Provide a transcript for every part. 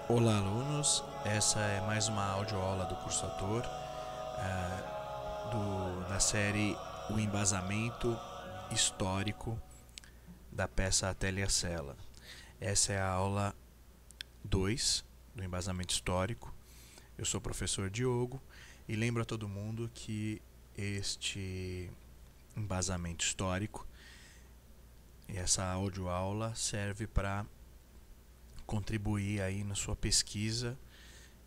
Olá, alunos. Essa é mais uma audioaula do curso Ator, da série O Embasamento Histórico da peça A Télia Sela. Essa é a aula 2 do embasamento histórico. Eu sou o professor Diogo e lembro a todo mundo que este embasamento histórico e essa audioaula serve para contribuir aí na sua pesquisa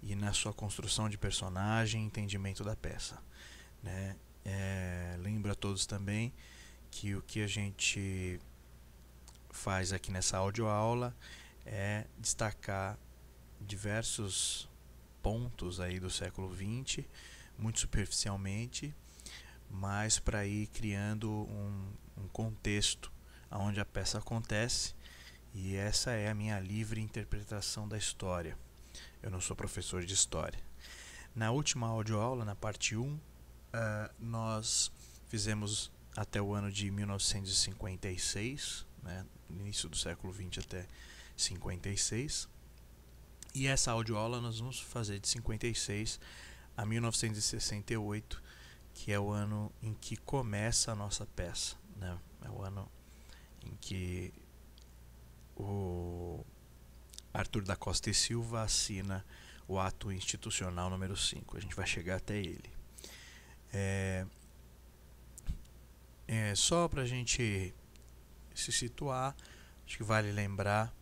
e na sua construção de personagem e entendimento da peça, né? Lembro a todos também que o que a gente faz aqui nessa audioaula é destacar diversos pontos aí do século XX, muito superficialmente, mas para ir criando um contexto onde a peça acontece, e essa é a minha livre interpretação da história. Eu não sou professor de história. Na última audioaula, na parte 1, nós fizemos até o ano de 1956, né, início do século XX até 56. E essa audioaula nós vamos fazer de 56 a 1968, que é o ano em que começa a nossa peça, né? É o ano em que o Arthur da Costa e Silva assina o ato institucional número 5. A gente vai chegar até ele. Só para a gente se situar, acho que vale lembrar,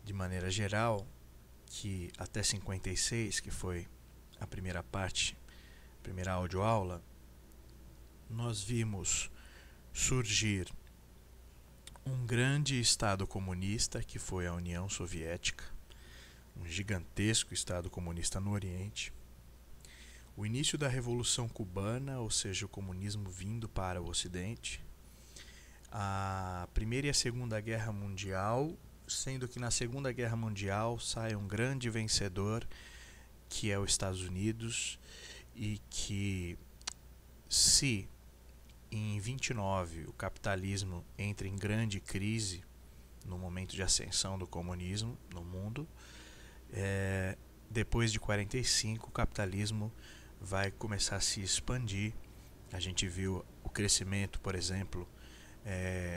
de maneira geral, que até 56, que foi a primeira parte, a primeira audioaula, nós vimos surgir um grande Estado comunista, que foi a União Soviética, um gigantesco Estado comunista no Oriente, o início da Revolução Cubana, ou seja, o comunismo vindo para o Ocidente, a Primeira e a Segunda Guerra Mundial, sendo que na Segunda Guerra Mundial sai um grande vencedor, que é os Estados Unidos, e que, se em 29 o capitalismo entra em grande crise, no momento de ascensão do comunismo no mundo, depois de 45 o capitalismo vai começar a se expandir. A gente viu o crescimento, por exemplo,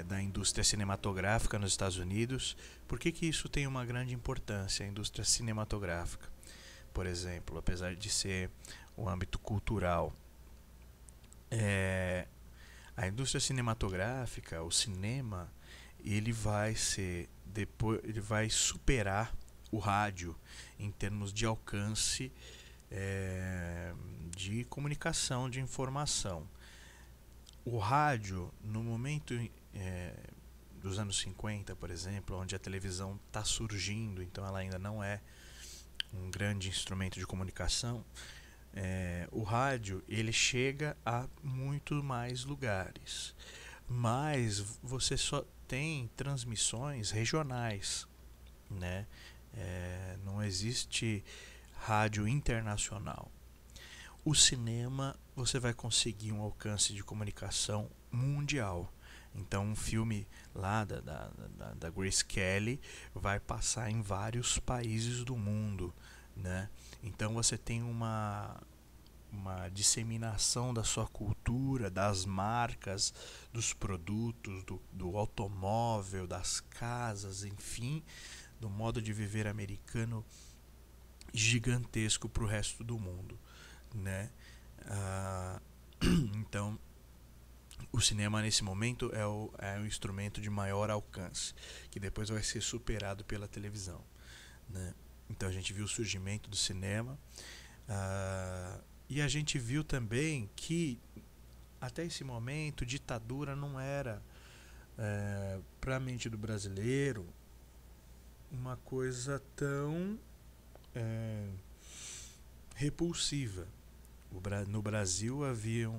da indústria cinematográfica nos Estados Unidos. Por que isso tem uma grande importância, a indústria cinematográfica? Por exemplo, apesar de ser o âmbito cultural, a indústria cinematográfica, o cinema, ele vai superar o rádio em termos de alcance, de comunicação, de informação. O rádio, no momento dos anos 50, por exemplo, onde a televisão está surgindo, então ela ainda não é um grande instrumento de comunicação, o rádio ele chega a muito mais lugares, mas você só tem transmissões regionais, né? Não existe rádio internacional. O cinema, você vai conseguir um alcance de comunicação mundial. Então, um filme lá da Grace Kelly vai passar em vários países do mundo, né? Então, você tem uma disseminação da sua cultura, das marcas, dos produtos, do automóvel, das casas, enfim, do modo de viver americano gigantesco para o resto do mundo, né? Ah, então, o cinema nesse momento é o instrumento de maior alcance, que depois vai ser superado pela televisão, né? Então a gente viu o surgimento do cinema, e a gente viu também que até esse momento ditadura não era, para a mente do brasileiro, uma coisa tão repulsiva. No Brasil havia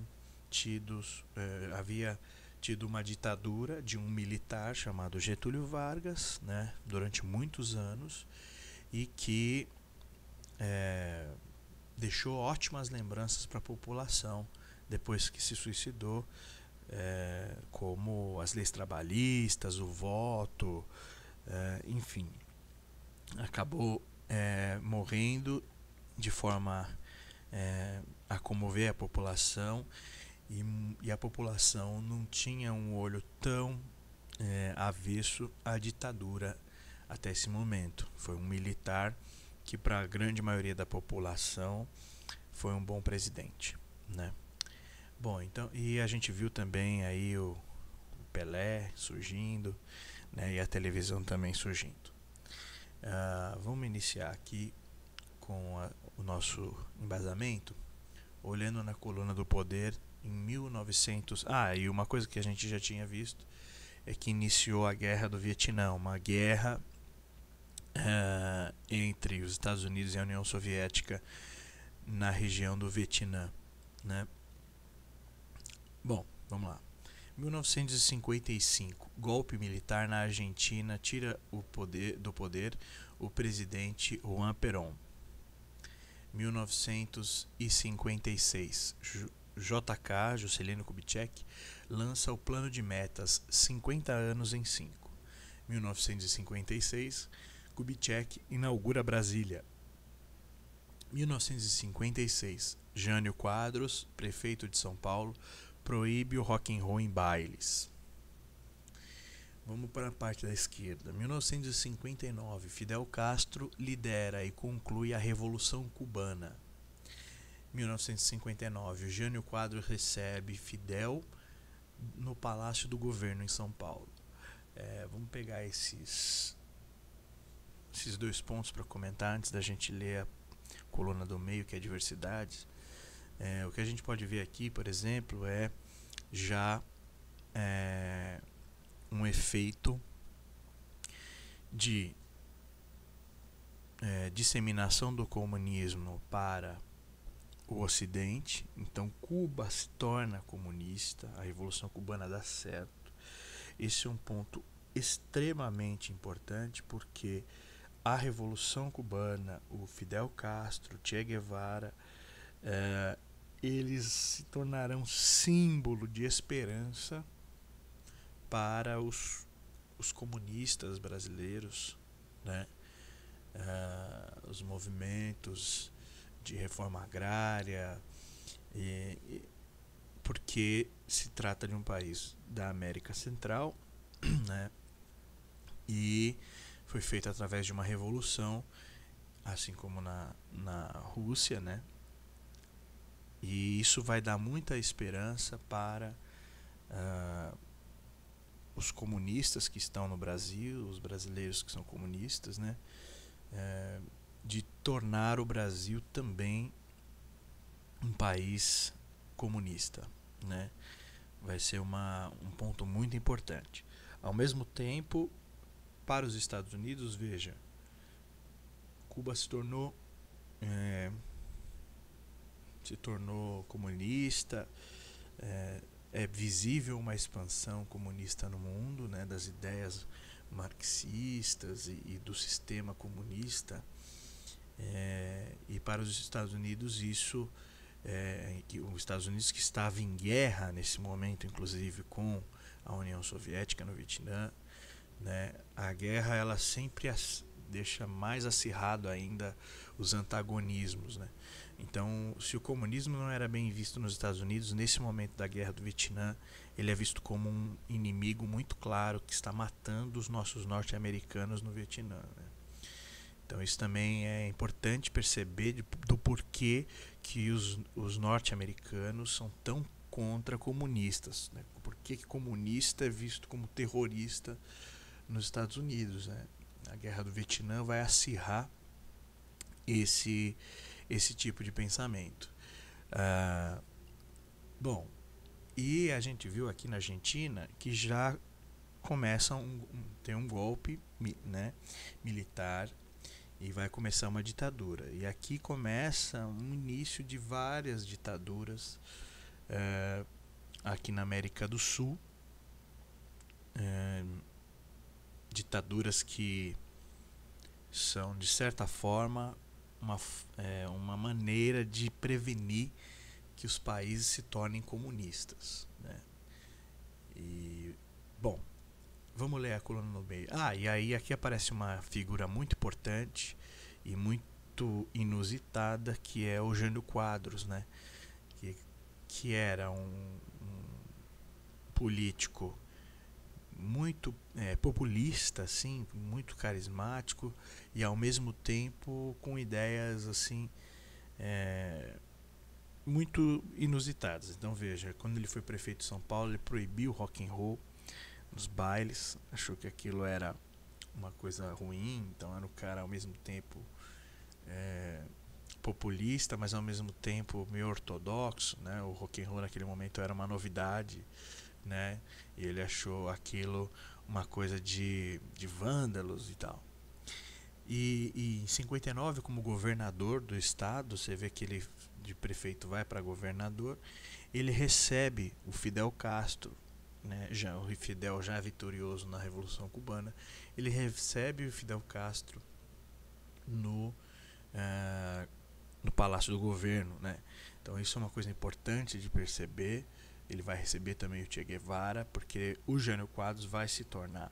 tido uma ditadura de um militar chamado Getúlio Vargas, né, durante muitos anos, e que deixou ótimas lembranças para a população depois que se suicidou, como as leis trabalhistas, o voto, enfim, acabou morrendo de forma a comover a população, e a população não tinha um olho tão avesso à ditadura até esse momento. Foi um militar que, para a grande maioria da população, foi um bom presidente, né? Bom, então, e a gente viu também aí o Pelé surgindo, né, e a televisão também surgindo. Vamos iniciar aqui com o nosso embasamento, olhando na coluna do poder em 1900. E uma coisa que a gente já tinha visto é que iniciou a Guerra do Vietnã, uma guerra entre os Estados Unidos e a União Soviética na região do Vietnã, né? Bom, vamos lá. 1955, golpe militar na Argentina tira do poder o presidente Juan Perón. 1956, JK, Juscelino Kubitschek, lança o Plano de Metas 50 anos em 5. 1956, Kubitschek inaugura Brasília. 1956, Jânio Quadros, prefeito de São Paulo, proíbe o rock and roll em bailes. Vamos para a parte da esquerda. 1959, Fidel Castro lidera e conclui a Revolução Cubana. 1959, Jânio Quadros recebe Fidel no Palácio do Governo em São Paulo. Vamos pegar esses dois pontos para comentar antes da gente ler a coluna do meio, que é diversidade. O que a gente pode ver aqui, por exemplo, é já um efeito de disseminação do comunismo para o Ocidente. Então Cuba se torna comunista, a Revolução Cubana dá certo. Esse é um ponto extremamente importante, porque a Revolução Cubana, o Fidel Castro, Che Guevara, eles se tornarão símbolo de esperança para os comunistas brasileiros, né? Os movimentos de reforma agrária, porque se trata de um país da América Central, né? E foi feito através de uma revolução, assim como na Rússia, né? E isso vai dar muita esperança para os comunistas que estão no Brasil, os brasileiros que são comunistas, né? De tornar o Brasil também um país comunista, né? Vai ser um ponto muito importante. Ao mesmo tempo, para os Estados Unidos, veja, Cuba se tornou comunista, é visível uma expansão comunista no mundo, né, das ideias marxistas e do sistema comunista, e para os Estados Unidos isso, que os Estados Unidos, que estava em guerra nesse momento, inclusive com a União Soviética no Vietnã, né, a guerra ela sempre deixa mais acirrado ainda os antagonismos, né? Então, se o comunismo não era bem visto nos Estados Unidos, nesse momento da guerra do Vietnã, ele é visto como um inimigo muito claro que está matando os nossos norte-americanos no Vietnã, né? Então, isso também é importante perceber do porquê que os norte-americanos são tão contra comunistas, né? Por que comunista é visto como terrorista nos Estados Unidos, né? A guerra do Vietnã vai acirrar esse tipo de pensamento. Bom, e a gente viu aqui na Argentina que já começa tem um golpe, né, militar, e vai começar uma ditadura. E aqui começa um início de várias ditaduras aqui na América do Sul, ditaduras que são, de certa forma, uma maneira de prevenir que os países se tornem comunistas, né? E, bom, vamos ler a coluna no meio. E aí aqui aparece uma figura muito importante e muito inusitada, que é o Jânio Quadros, né? Que era um político muito populista, assim, muito carismático e ao mesmo tempo com ideias assim muito inusitadas. Então veja, quando ele foi prefeito de São Paulo, ele proibiu o rock and roll nos bailes, achou que aquilo era uma coisa ruim, então era um cara ao mesmo tempo populista, mas ao mesmo tempo meio ortodoxo, né? O rock and roll naquele momento era uma novidade, né? E ele achou aquilo uma coisa de vândalos e tal. E em 59, como governador do estado, você vê que ele de prefeito vai para governador, ele recebe o Fidel Castro, né? O Fidel já vitorioso na Revolução Cubana, ele recebe o Fidel Castro no Palácio do Governo, né? Então isso é uma coisa importante de perceber. Ele vai receber também o Che Guevara, porque o Jânio Quadros vai se tornar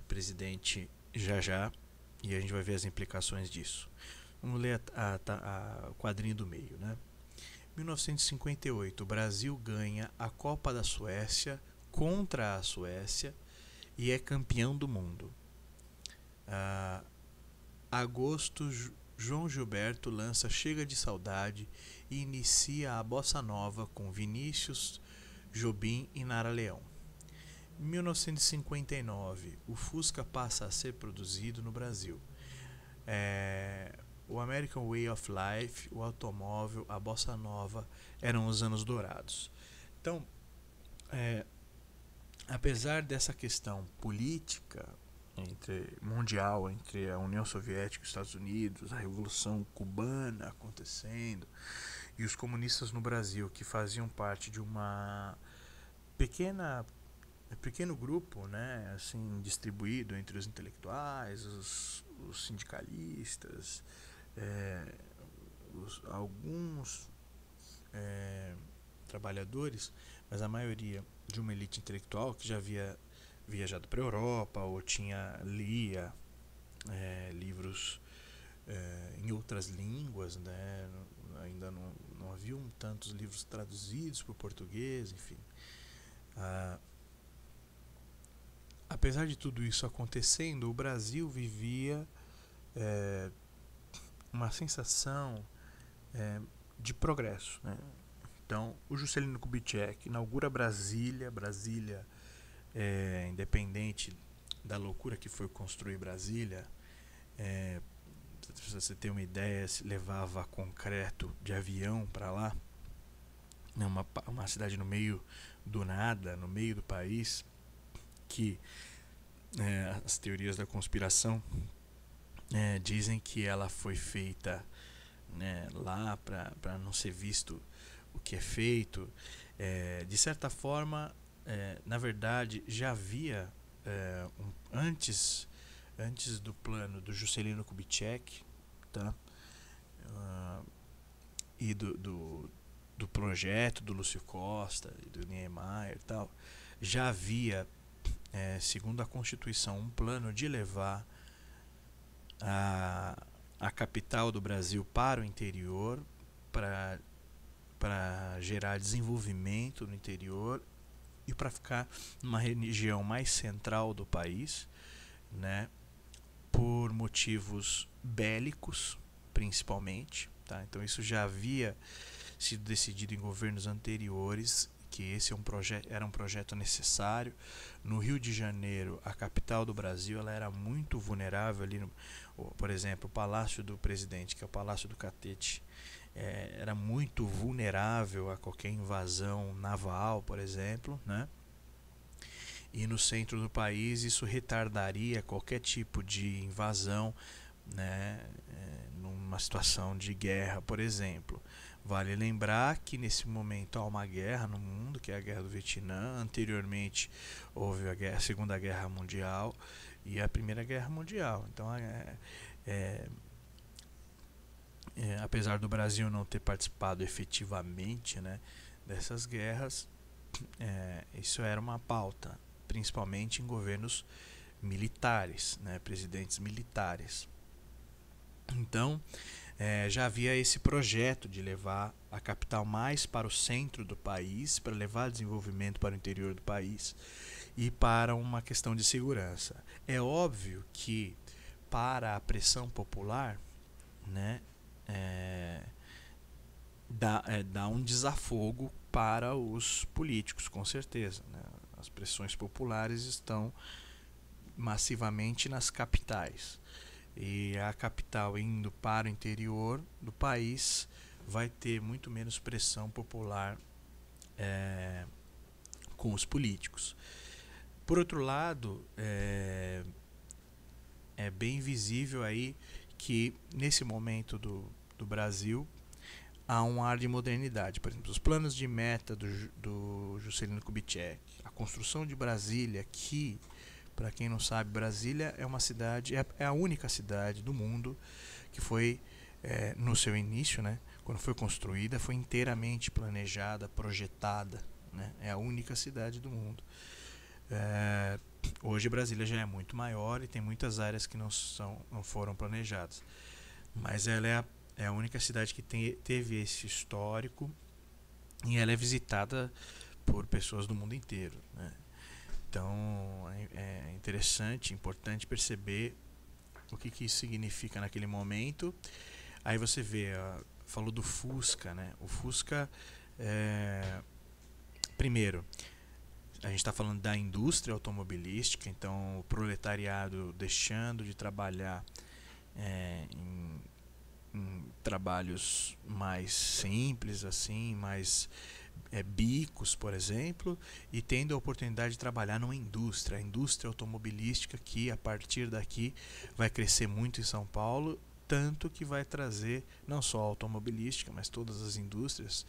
presidente já, e a gente vai ver as implicações disso. Vamos ler o quadrinho do meio, né? 1958, o Brasil ganha a Copa da Suécia contra a Suécia e é campeão do mundo. Agosto, João Gilberto lança Chega de Saudade e inicia a bossa nova com Vinícius, Jobim e Nara Leão. Em 1959, o Fusca passa a ser produzido no Brasil. O American Way of Life, o automóvel, a bossa nova eram os anos dourados. Então, apesar dessa questão política mundial entre a União Soviética e os Estados Unidos, a Revolução Cubana acontecendo e os comunistas no Brasil, que faziam parte de uma pequeno grupo, né, assim, distribuído entre os intelectuais, os sindicalistas, alguns trabalhadores, mas a maioria de uma elite intelectual que já havia viajado para a Europa ou lia livros em outras línguas, né? Ainda não haviam tantos livros traduzidos para o português, enfim. Apesar de tudo isso acontecendo, o Brasil vivia uma sensação de progresso, né? Então, o Juscelino Kubitschek inaugura Brasília, independente da loucura que foi construir Brasília, se você ter uma ideia, se levava concreto de avião para lá, uma cidade no meio do nada, no meio do país, que as teorias da conspiração dizem que ela foi feita, né, lá para não ser visto o que é feito. De certa forma, na verdade, já havia antes do plano do Juscelino Kubitschek, tá? E do projeto do Lúcio Costa e do Niemeyer e tal, já havia, segundo a Constituição, um plano de levar a capital do Brasil para o interior, para gerar desenvolvimento no interior e para ficar numa região mais central do país, né, por motivos bélicos, principalmente, tá? Então isso já havia sido decidido em governos anteriores, que esse era um projeto necessário. No Rio de Janeiro, a capital do Brasil, ela era muito vulnerável ali, por exemplo, o Palácio do Presidente, que é o Palácio do Catete, era muito vulnerável a qualquer invasão naval, por exemplo, né? E no centro do país isso retardaria qualquer tipo de invasão, né, numa situação de guerra, por exemplo. Vale lembrar que nesse momento há uma guerra no mundo, que é a Guerra do Vietnã. Anteriormente houve a Segunda Guerra Mundial e a Primeira Guerra Mundial. Então, apesar do Brasil não ter participado efetivamente, né, dessas guerras, isso era uma pauta, principalmente em governos militares, né, presidentes militares. Então, já havia esse projeto de levar a capital mais para o centro do país, para levar desenvolvimento para o interior do país e para uma questão de segurança. É óbvio que para a pressão popular, né, dá um desafogo para os políticos, com certeza. Né? As pressões populares estão massivamente nas capitais. E a capital indo para o interior do país vai ter muito menos pressão popular com os políticos. Por outro lado, é bem visível aí que nesse momento do Brasil há um ar de modernidade. Por exemplo, os planos de meta do Juscelino Kubitschek, a construção de Brasília, que, para quem não sabe, Brasília é uma cidade, é a única cidade do mundo que foi, no seu início, né, quando foi construída, foi inteiramente planejada, projetada. Né, é a única cidade do mundo. Hoje Brasília já é muito maior e tem muitas áreas que não foram planejadas. Mas ela é a única cidade que teve esse histórico e ela é visitada por pessoas do mundo inteiro. Né? Então é interessante, importante perceber o que isso significa naquele momento. Aí você vê, falou do Fusca, né? O Fusca, primeiro, a gente está falando da indústria automobilística, então o proletariado deixando de trabalhar em trabalhos mais simples, assim, mais bicos, por exemplo, e tendo a oportunidade de trabalhar numa indústria, a indústria automobilística, que a partir daqui vai crescer muito em São Paulo, tanto que vai trazer não só a automobilística, mas todas as indústrias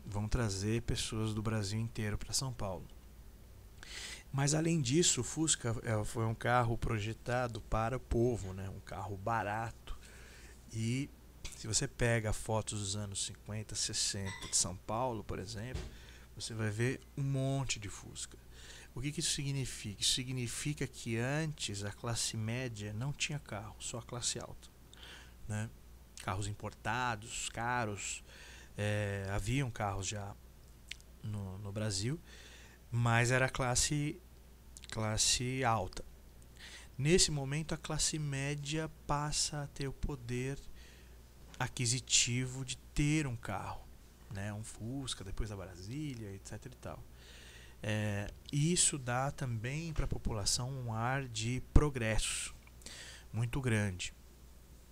vão trazer pessoas do Brasil inteiro para São Paulo. Mas além disso, o Fusca foi um carro projetado para o povo, né? Um carro barato. E se você pega fotos dos anos 50, 60 de São Paulo, por exemplo, você vai ver um monte de Fusca. O que isso significa? Isso significa que antes a classe média não tinha carro, só a classe alta. Né? Carros importados, caros, haviam carros já no Brasil, mas era a classe alta. Nesse momento, a classe média passa a ter o poder aquisitivo de ter um carro, né? Um Fusca, depois a Brasília, etc. e tal. Isso dá também para a população um ar de progresso muito grande.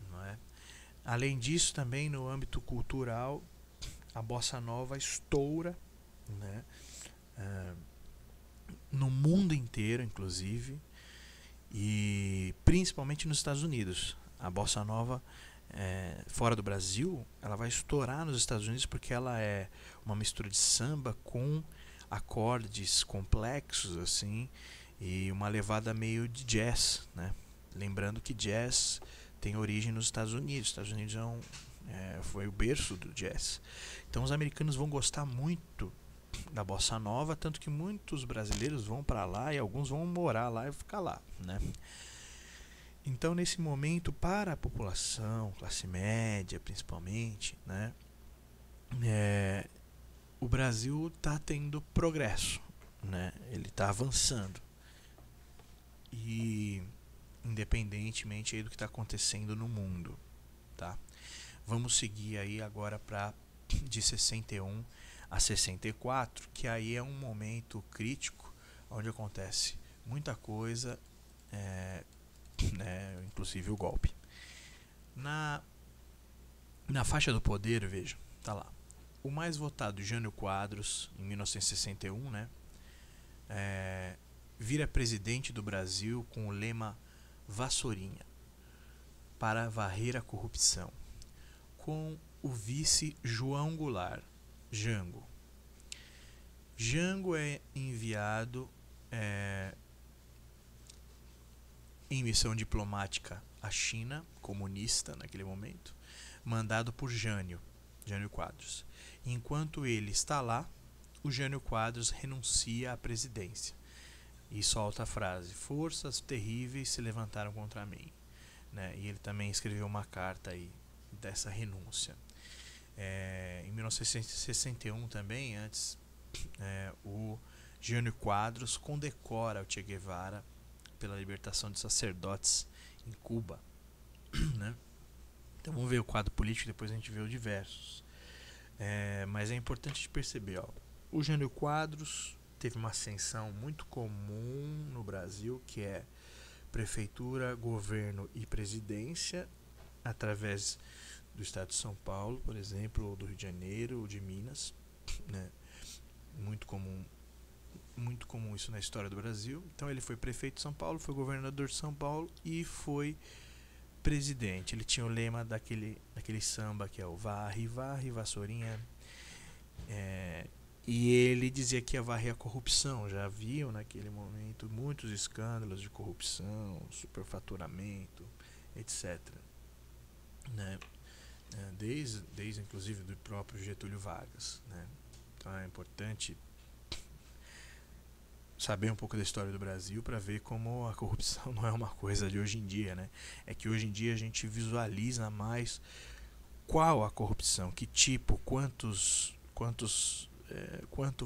Não é? Além disso, também no âmbito cultural, a bossa nova estoura, né? No mundo inteiro, inclusive, e principalmente nos Estados Unidos. A bossa nova, fora do Brasil, ela vai estourar nos Estados Unidos porque ela é uma mistura de samba com acordes complexos, assim, e uma levada meio de jazz, né? Lembrando que jazz tem origem nos Estados Unidos. Os Estados Unidos foi o berço do jazz. Então os americanos vão gostar muito da bossa nova, tanto que muitos brasileiros vão para lá e alguns vão morar lá e ficar lá, né? Então nesse momento, para a população, classe média principalmente, né, o Brasil está tendo progresso, né? Ele está avançando, e independentemente aí do que está acontecendo no mundo, tá? Vamos seguir aí agora para de 61 a 64, que aí é um momento crítico onde acontece muita coisa, né, inclusive o golpe. Na faixa do poder, veja, tá lá. O mais votado, Jânio Quadros, em 1961, né, vira presidente do Brasil com o lema Vassourinha, para varrer a corrupção, com o vice João Goulart, Jango. Jango é enviado em missão diplomática à China, comunista naquele momento, mandado por Jânio Quadros. Enquanto ele está lá, o Jânio Quadros renuncia à presidência e solta a frase: forças terríveis se levantaram contra mim. né? E ele também escreveu uma carta aí dessa renúncia. Em 1961 também, antes, o Jânio Quadros condecora o Che Guevara pela libertação de sacerdotes em Cuba, né? Então vamos ver o quadro político, depois a gente vê o diversos. Mas é importante perceber, ó, o Jânio Quadros teve uma ascensão muito comum no Brasil, que é prefeitura, governo e presidência, através do estado de São Paulo, por exemplo, ou do Rio de Janeiro, ou de Minas, né? Muito comum isso na história do Brasil. Então ele foi prefeito de São Paulo, foi governador de São Paulo e foi presidente. Ele tinha o lema daquele samba que é o varre, varre, vassourinha. E ele dizia que ia varrer a corrupção. Já haviam naquele momento muitos escândalos de corrupção, superfaturamento, etc. Né? Desde inclusive do próprio Getúlio Vargas, né? Então é importante saber um pouco da história do Brasil para ver como a corrupção não é uma coisa de hoje em dia, né? É que hoje em dia a gente visualiza mais qual a corrupção, que tipo, quanto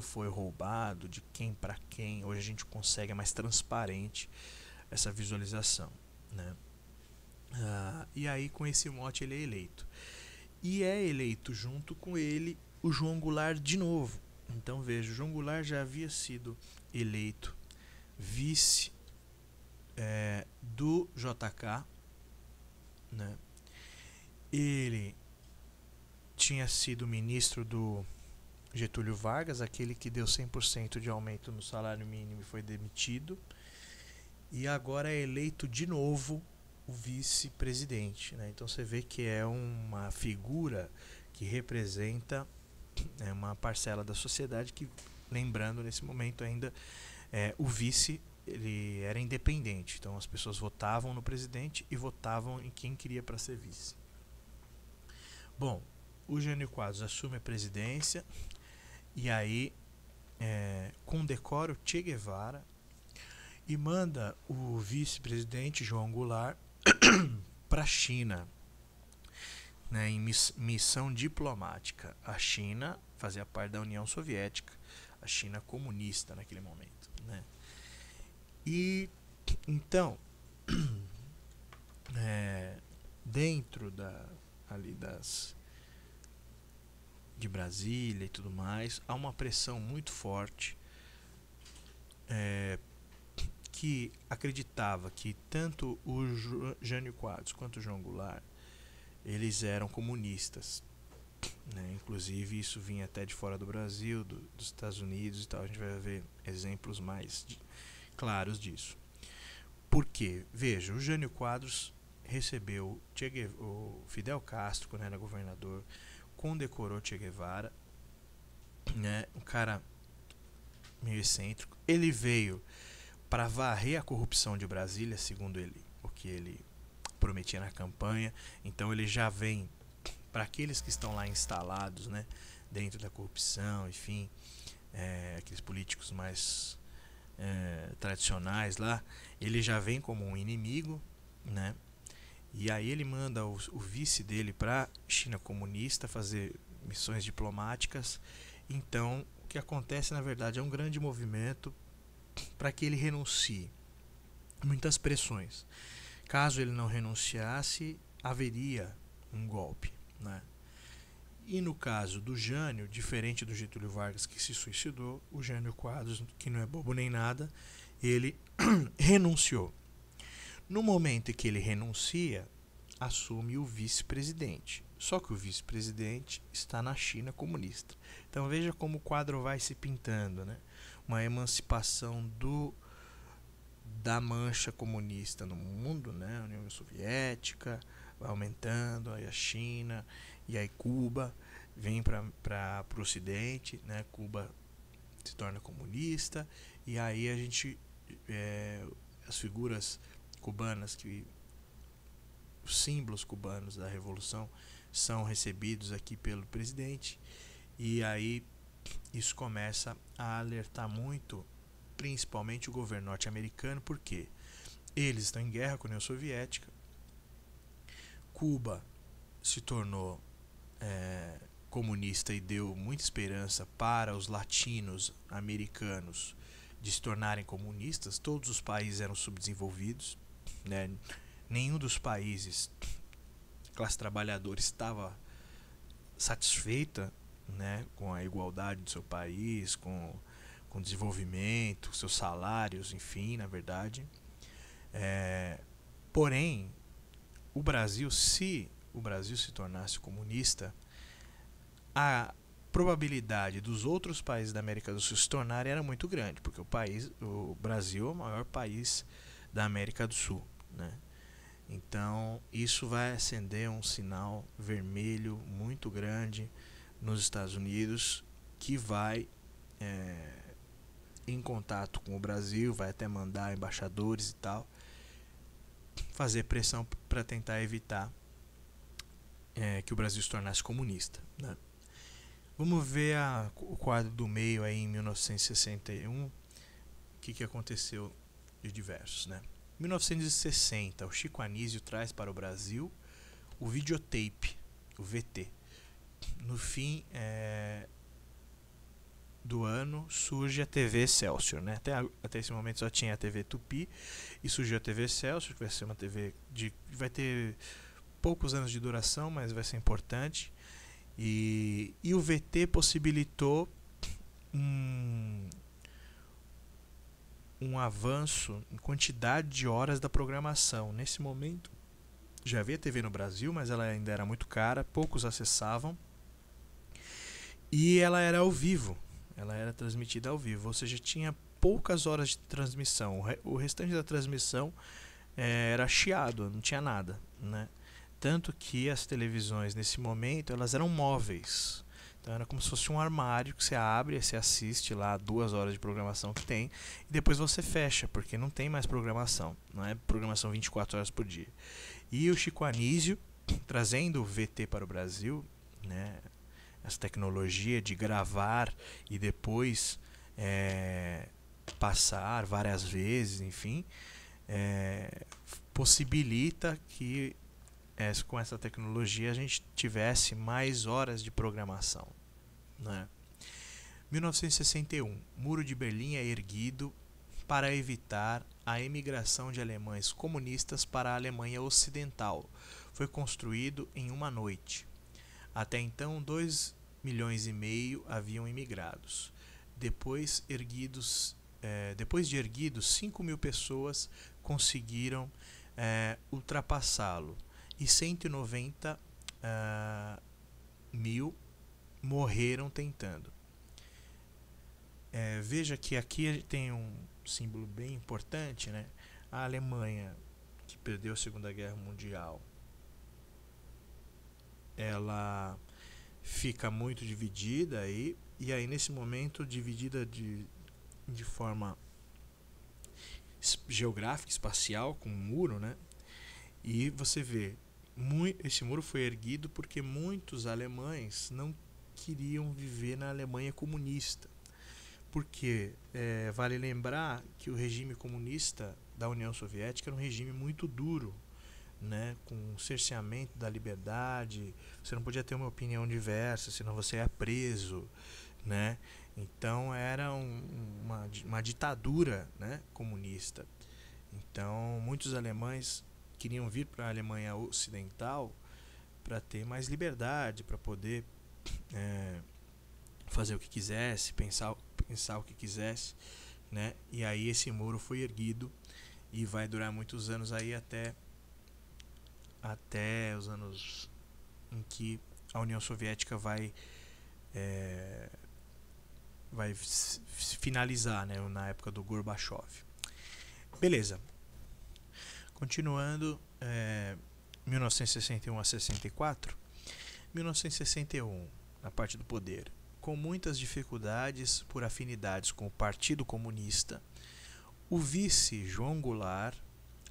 foi roubado, de quem para quem. Hoje a gente consegue, é mais transparente essa visualização, né? E aí com esse mote ele é eleito. E é eleito junto com ele o João Goulart de novo. Então veja, o João Goulart já havia sido eleito vice do JK, né? Ele tinha sido ministro do Getúlio Vargas, aquele que deu 100% de aumento no salário mínimo e foi demitido. E agora é eleito de novo o vice-presidente, né? Então você vê que é uma figura que representa uma parcela da sociedade que, lembrando, nesse momento ainda o vice ele era independente, então as pessoas votavam no presidente e votavam em quem queria para ser vice. Bom, o Jânio Quadros assume a presidência e aí condecora o Che Guevara e manda o vice-presidente João Goulart para a China, né, em missão diplomática. A China fazia parte da União Soviética, a China comunista naquele momento, né? E então dentro de Brasília e tudo mais, há uma pressão muito forte que acreditava que tanto o Jânio Quadros quanto o João Goulart eles eram comunistas, né? Inclusive isso vinha até de fora do Brasil, dos Estados Unidos e tal. A gente vai ver exemplos mais claros disso. Por quê? Veja, o Jânio Quadros recebeu o Fidel Castro quando era governador, condecorou Che Guevara, né? Um cara meio excêntrico. Ele veio para varrer a corrupção de Brasília, segundo ele, o que ele prometia na campanha. Então ele já vem para aqueles que estão lá instalados, né, dentro da corrupção, enfim, aqueles políticos mais tradicionais lá, ele já vem como um inimigo, né? E aí ele manda o vice dele para China comunista fazer missões diplomáticas. Então o que acontece na verdade é um grande movimento para que ele renuncie. Muitas pressões. Caso ele não renunciasse, haveria um golpe, né? E no caso do Jânio, diferente do Getúlio Vargas que se suicidou, o Jânio Quadros, que não é bobo nem nada, ele renunciou. No momento em que ele renuncia, assume o vice-presidente. Só que o vice-presidente está na China comunista. Então veja como o quadro vai se pintando, né? Uma emancipação da mancha comunista no mundo, né? A União Soviética vai aumentando, aí a China, e aí Cuba vem para o Ocidente, né? Cuba se torna comunista, e aí a gente as figuras cubanas, os símbolos cubanos da revolução são recebidos aqui pelo presidente, e aí isso começa a alertar muito, principalmente o governo norte-americano, porque eles estão em guerra com a União Soviética, Cuba se tornou comunista e deu muita esperança para os latinos americanos de se tornarem comunistas. Todos os países eram subdesenvolvidos, né? Nenhum dos países, classe trabalhadora, estava satisfeita, né, com a igualdade do seu país, com o desenvolvimento, seus salários, enfim, na verdade. Porém, se o Brasil se tornasse comunista, a probabilidade dos outros países da América do Sul se tornarem era muito grande, porque o Brasil é o maior país da América do Sul, né? Então isso vai acender um sinal vermelho muito grande nos Estados Unidos, que vai em contato com o Brasil, vai até mandar embaixadores e tal, fazer pressão para tentar evitar que o Brasil se tornasse comunista, né? Vamos ver o quadro do meio aí em 1961, o que aconteceu de diversos, né? Em 1960, o Chico Anísio traz para o Brasil o videotape, o VT. No fim do ano surge a TV Excelsior, né? Até esse momento só tinha a TV Tupi, e surgiu a TV Excelsior, que vai ser uma TV vai ter poucos anos de duração, mas vai ser importante. E o VT possibilitou um avanço em quantidade de horas da programação. Nesse momento já havia TV no Brasil, mas ela ainda era muito cara, poucos acessavam, e ela era ao vivo, ela era transmitida ao vivo, ou seja, tinha poucas horas de transmissão. O restante da transmissão era chiado, não tinha nada, né? Tanto que as televisões nesse momento elas eram móveis. Então era como se fosse um armário que você abre e você assiste lá 2 horas de programação que tem, e depois você fecha, porque não tem mais programação, não é programação 24 horas por dia. E o Chico Anísio, trazendo o VT para o Brasil, né, essa tecnologia de gravar e depois passar várias vezes, enfim, possibilita que com essa tecnologia a gente tivesse mais horas de programação, né? 1961, Muro de Berlim é erguido para evitar a emigração de alemães comunistas para a Alemanha Ocidental. Foi construído em uma noite. Até então, 2,5 milhões haviam imigrados. Depois de erguidos, 5 mil pessoas conseguiram ultrapassá-lo, e 190 mil morreram tentando. Veja que aqui tem um símbolo bem importante, né? A Alemanha, que perdeu a Segunda Guerra Mundial, ela fica muito dividida aí, e aí nesse momento dividida de forma geográfica, espacial, com um muro, né? E você vê, esse muro foi erguido porque muitos alemães não queriam viver na Alemanha comunista. Porque vale lembrar que o regime comunista da União Soviética era um regime muito duro, né, com cerceamento da liberdade. Você não podia ter uma opinião diversa, senão você ia preso, né? Então era uma ditadura, né, comunista. Então muitos alemães queriam vir para a Alemanha Ocidental para ter mais liberdade, para poder fazer o que quisesse, pensar o que quisesse, né? E aí esse muro foi erguido e vai durar muitos anos aí, até os anos em que a União Soviética vai finalizar, né? Na época do Gorbachev. Beleza. Continuando, 1961 a 64. 1961, na parte do poder. Com muitas dificuldades por afinidades com o Partido Comunista, o vice João Goulart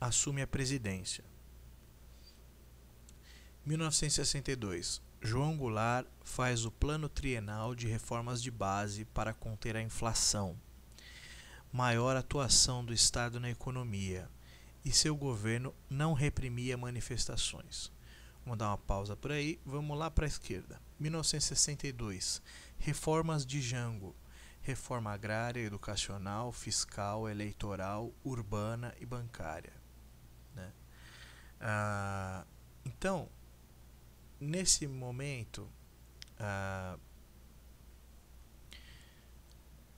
assume a presidência. 1962, João Goulart faz o plano trienal de reformas de base para conter a inflação, maior atuação do Estado na economia, e seu governo não reprimia manifestações. Vamos dar uma pausa por aí. Vamos lá para a esquerda. 1962. Reformas de Jango. Reforma agrária, educacional, fiscal, eleitoral, urbana e bancária. Né? Então, nesse momento,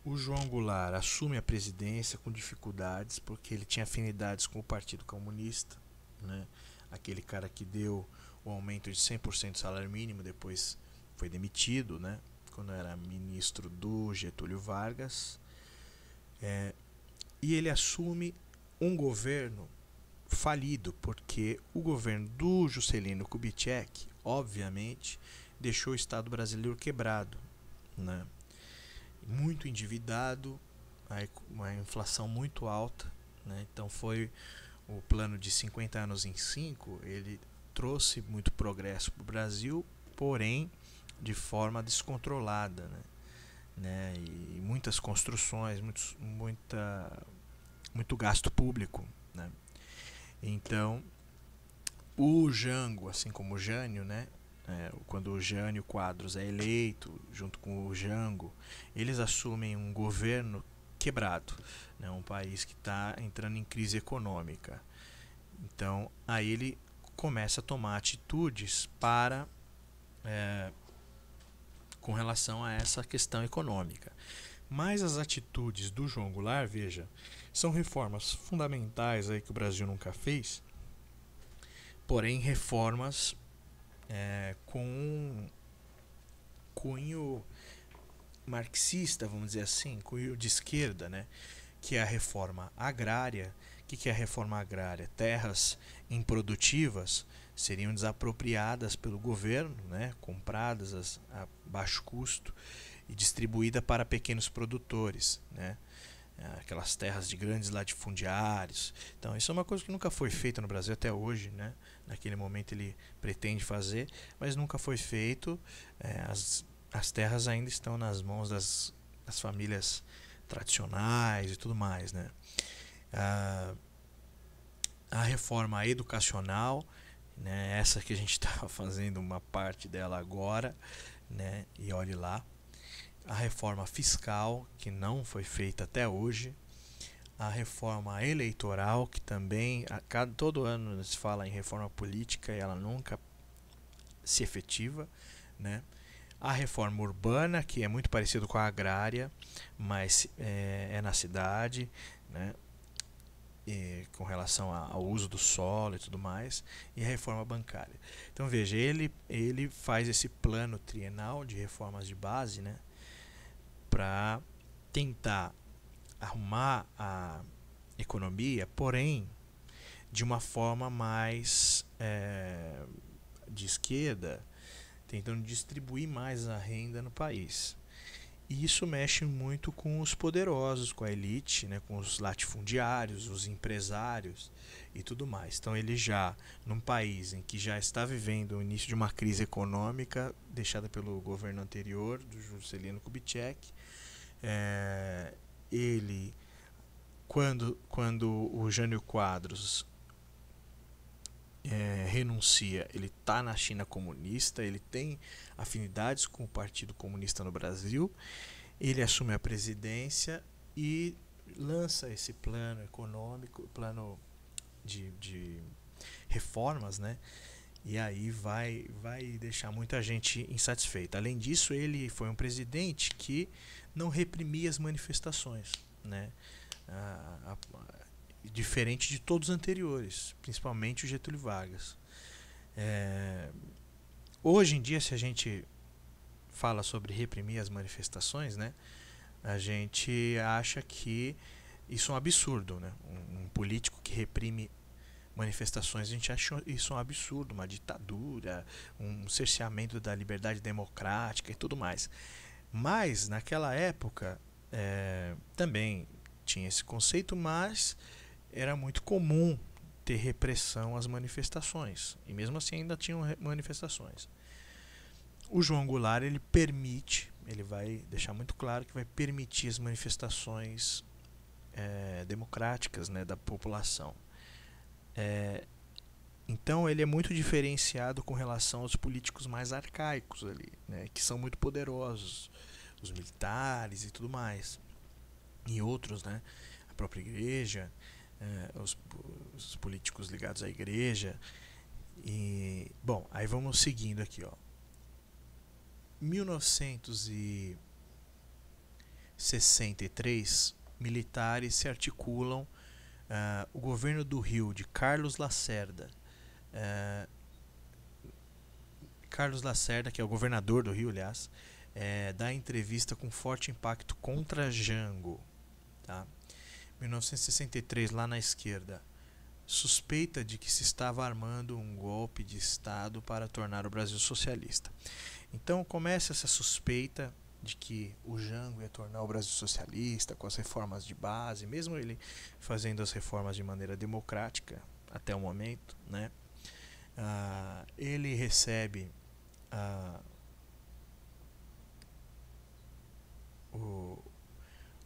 o João Goulart assume a presidência com dificuldades, porque ele tinha afinidades com o Partido Comunista, né? Aquele cara que deu o aumento de 100% do salário mínimo, depois foi demitido, né? Quando era ministro do Getúlio Vargas. E ele assume um governo falido, porque o governo do Juscelino Kubitschek, obviamente, deixou o Estado brasileiro quebrado, né? Muito endividado, uma inflação muito alta, né? Então foi o plano de 50 anos em 5, ele trouxe muito progresso para o Brasil, porém de forma descontrolada, né? E muitas construções, muito gasto público, né? Então o Jango, assim como o Jânio, né? Quando o Jânio Quadros é eleito junto com o Jango, eles assumem um governo quebrado, né? Um país que está entrando em crise econômica. Então aí ele começa a tomar atitudes para com relação a essa questão econômica. Mas as atitudes do João Goulart, veja, são reformas fundamentais aí que o Brasil nunca fez, porém reformas com um cunho marxista, vamos dizer assim, cunho de esquerda, né? Que é a reforma agrária. O que é a reforma agrária? Terras improdutivas seriam desapropriadas pelo governo, né? Compradas a baixo custo e distribuídas para pequenos produtores, né? Aquelas terras de grandes latifundiários. Então isso é uma coisa que nunca foi feita no Brasil até hoje, né? Naquele momento ele pretende fazer, mas nunca foi feito. As terras ainda estão nas mãos das famílias tradicionais e tudo mais, né? A reforma educacional, né? Essa que a gente está fazendo uma parte dela agora, né? E olhe lá. A reforma fiscal, que não foi feita até hoje, a reforma eleitoral, que também todo ano se fala em reforma política e ela nunca se efetiva, né? A reforma urbana, que é muito parecido com a agrária, mas é na cidade, né? E com relação ao uso do solo e tudo mais, e a reforma bancária. Então veja, ele faz esse plano trienal de reformas de base, né? Para tentar arrumar a economia, porém de uma forma mais de esquerda, tentando distribuir mais a renda no país. E isso mexe muito com os poderosos, com a elite, né, com os latifundiários, os empresários e tudo mais. Então ele já, num país em que já está vivendo o início de uma crise econômica deixada pelo governo anterior, do Juscelino Kubitschek, ele, quando o Jânio Quadros renuncia, ele está na China comunista, ele tem afinidades com o Partido Comunista no Brasil, ele assume a presidência e lança esse plano econômico, plano de reformas, né? E aí vai deixar muita gente insatisfeita. Além disso, ele foi um presidente que não reprimia as manifestações, né? Diferente de todos os anteriores, principalmente o Getúlio Vargas. Hoje em dia, se a gente fala sobre reprimir as manifestações, né, a gente acha que isso é um absurdo, né? Um político que reprime manifestações, a gente acha isso um absurdo, uma ditadura, um cerceamento da liberdade democrática e tudo mais. Mas naquela época também tinha esse conceito, mas era muito comum ter repressão às manifestações, e mesmo assim ainda tinham manifestações. O João Goulart, ele vai deixar muito claro que vai permitir as manifestações democráticas, né, da população. Então ele é muito diferenciado com relação aos políticos mais arcaicos ali, né, que são muito poderosos, os militares e tudo mais, e outros, né, a própria igreja, os políticos ligados à igreja. E bom, aí vamos seguindo aqui, ó. 1963, militares se articulam. O governo do Rio de Carlos Lacerda, que é o governador do Rio, aliás, dá entrevista com forte impacto contra Jango. Tá? 1963, lá na esquerda, suspeita de que se estava armando um golpe de Estado para tornar o Brasil socialista. Então começa essa suspeita de que o Jango ia tornar o Brasil socialista com as reformas de base, mesmo ele fazendo as reformas de maneira democrática até o momento, né? Ele recebe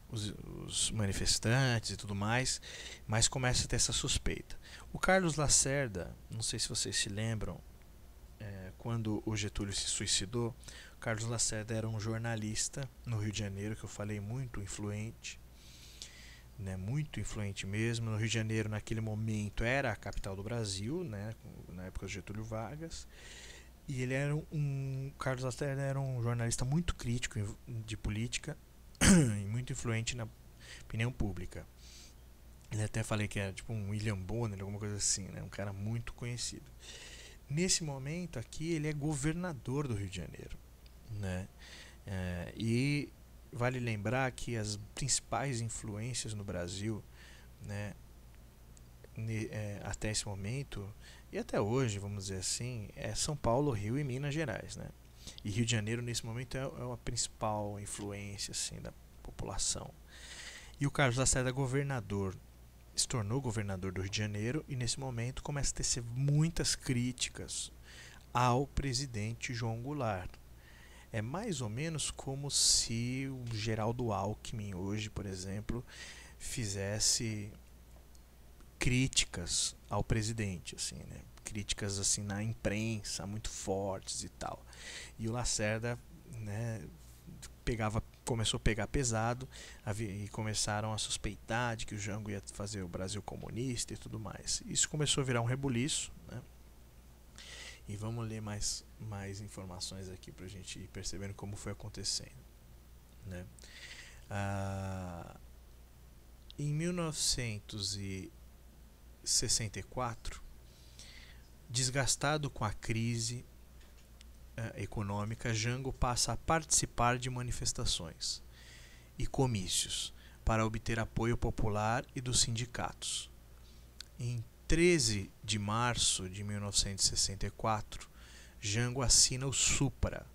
os manifestantes e tudo mais, mas começa a ter essa suspeita. O Carlos Lacerda, não sei se vocês se lembram, quando o Getúlio se suicidou, o Carlos Lacerda era um jornalista no Rio de Janeiro, que eu falei, muito influente, né, muito influente mesmo. No Rio de Janeiro, naquele momento, era a capital do Brasil, né, na época do Getúlio Vargas, e ele era Carlos Lacerda era um jornalista muito crítico de política e muito influente na opinião pública. Ele até falei que era tipo um William Bonner, alguma coisa assim, né, um cara muito conhecido. Nesse momento aqui ele é governador do Rio de Janeiro, né? E vale lembrar que as principais influências no Brasil, né, até esse momento e até hoje, vamos dizer assim, é São Paulo, Rio e Minas Gerais, né? E Rio de Janeiro nesse momento é a principal influência assim da população. E o Carlos Lacerda, governador, se tornou governador do Rio de Janeiro, e nesse momento começa a ter muitas críticas ao presidente João Goulart. É mais ou menos como se o Geraldo Alckmin hoje, por exemplo, fizesse críticas ao presidente, assim, né? Críticas assim na imprensa muito fortes e tal. E o Lacerda, né, começou a pegar pesado, e começaram a suspeitar de que o Jango ia fazer o Brasil comunista e tudo mais. Isso começou a virar um rebuliço, né? E vamos ler mais informações aqui para a gente ir percebendo como foi acontecendo, né? Em 1964, desgastado com a crise econômica, Jango passa a participar de manifestações e comícios para obter apoio popular e dos sindicatos. Em 13 de março de 1964, Jango assina o SUPRA,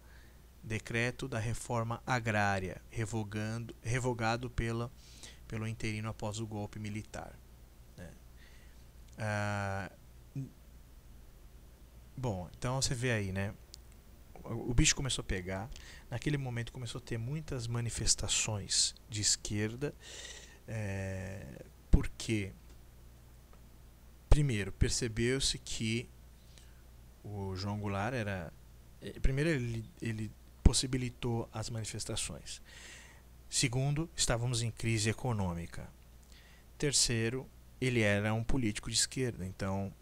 Decreto da Reforma Agrária, revogado pelo interino após o golpe militar. Bom, então você vê aí, né? O bicho começou a pegar. Naquele momento começou a ter muitas manifestações de esquerda, porque primeiro percebeu-se que o João Goulart primeiro ele possibilitou as manifestações. Segundo, estávamos em crise econômica. Terceiro, ele era um político de esquerda, então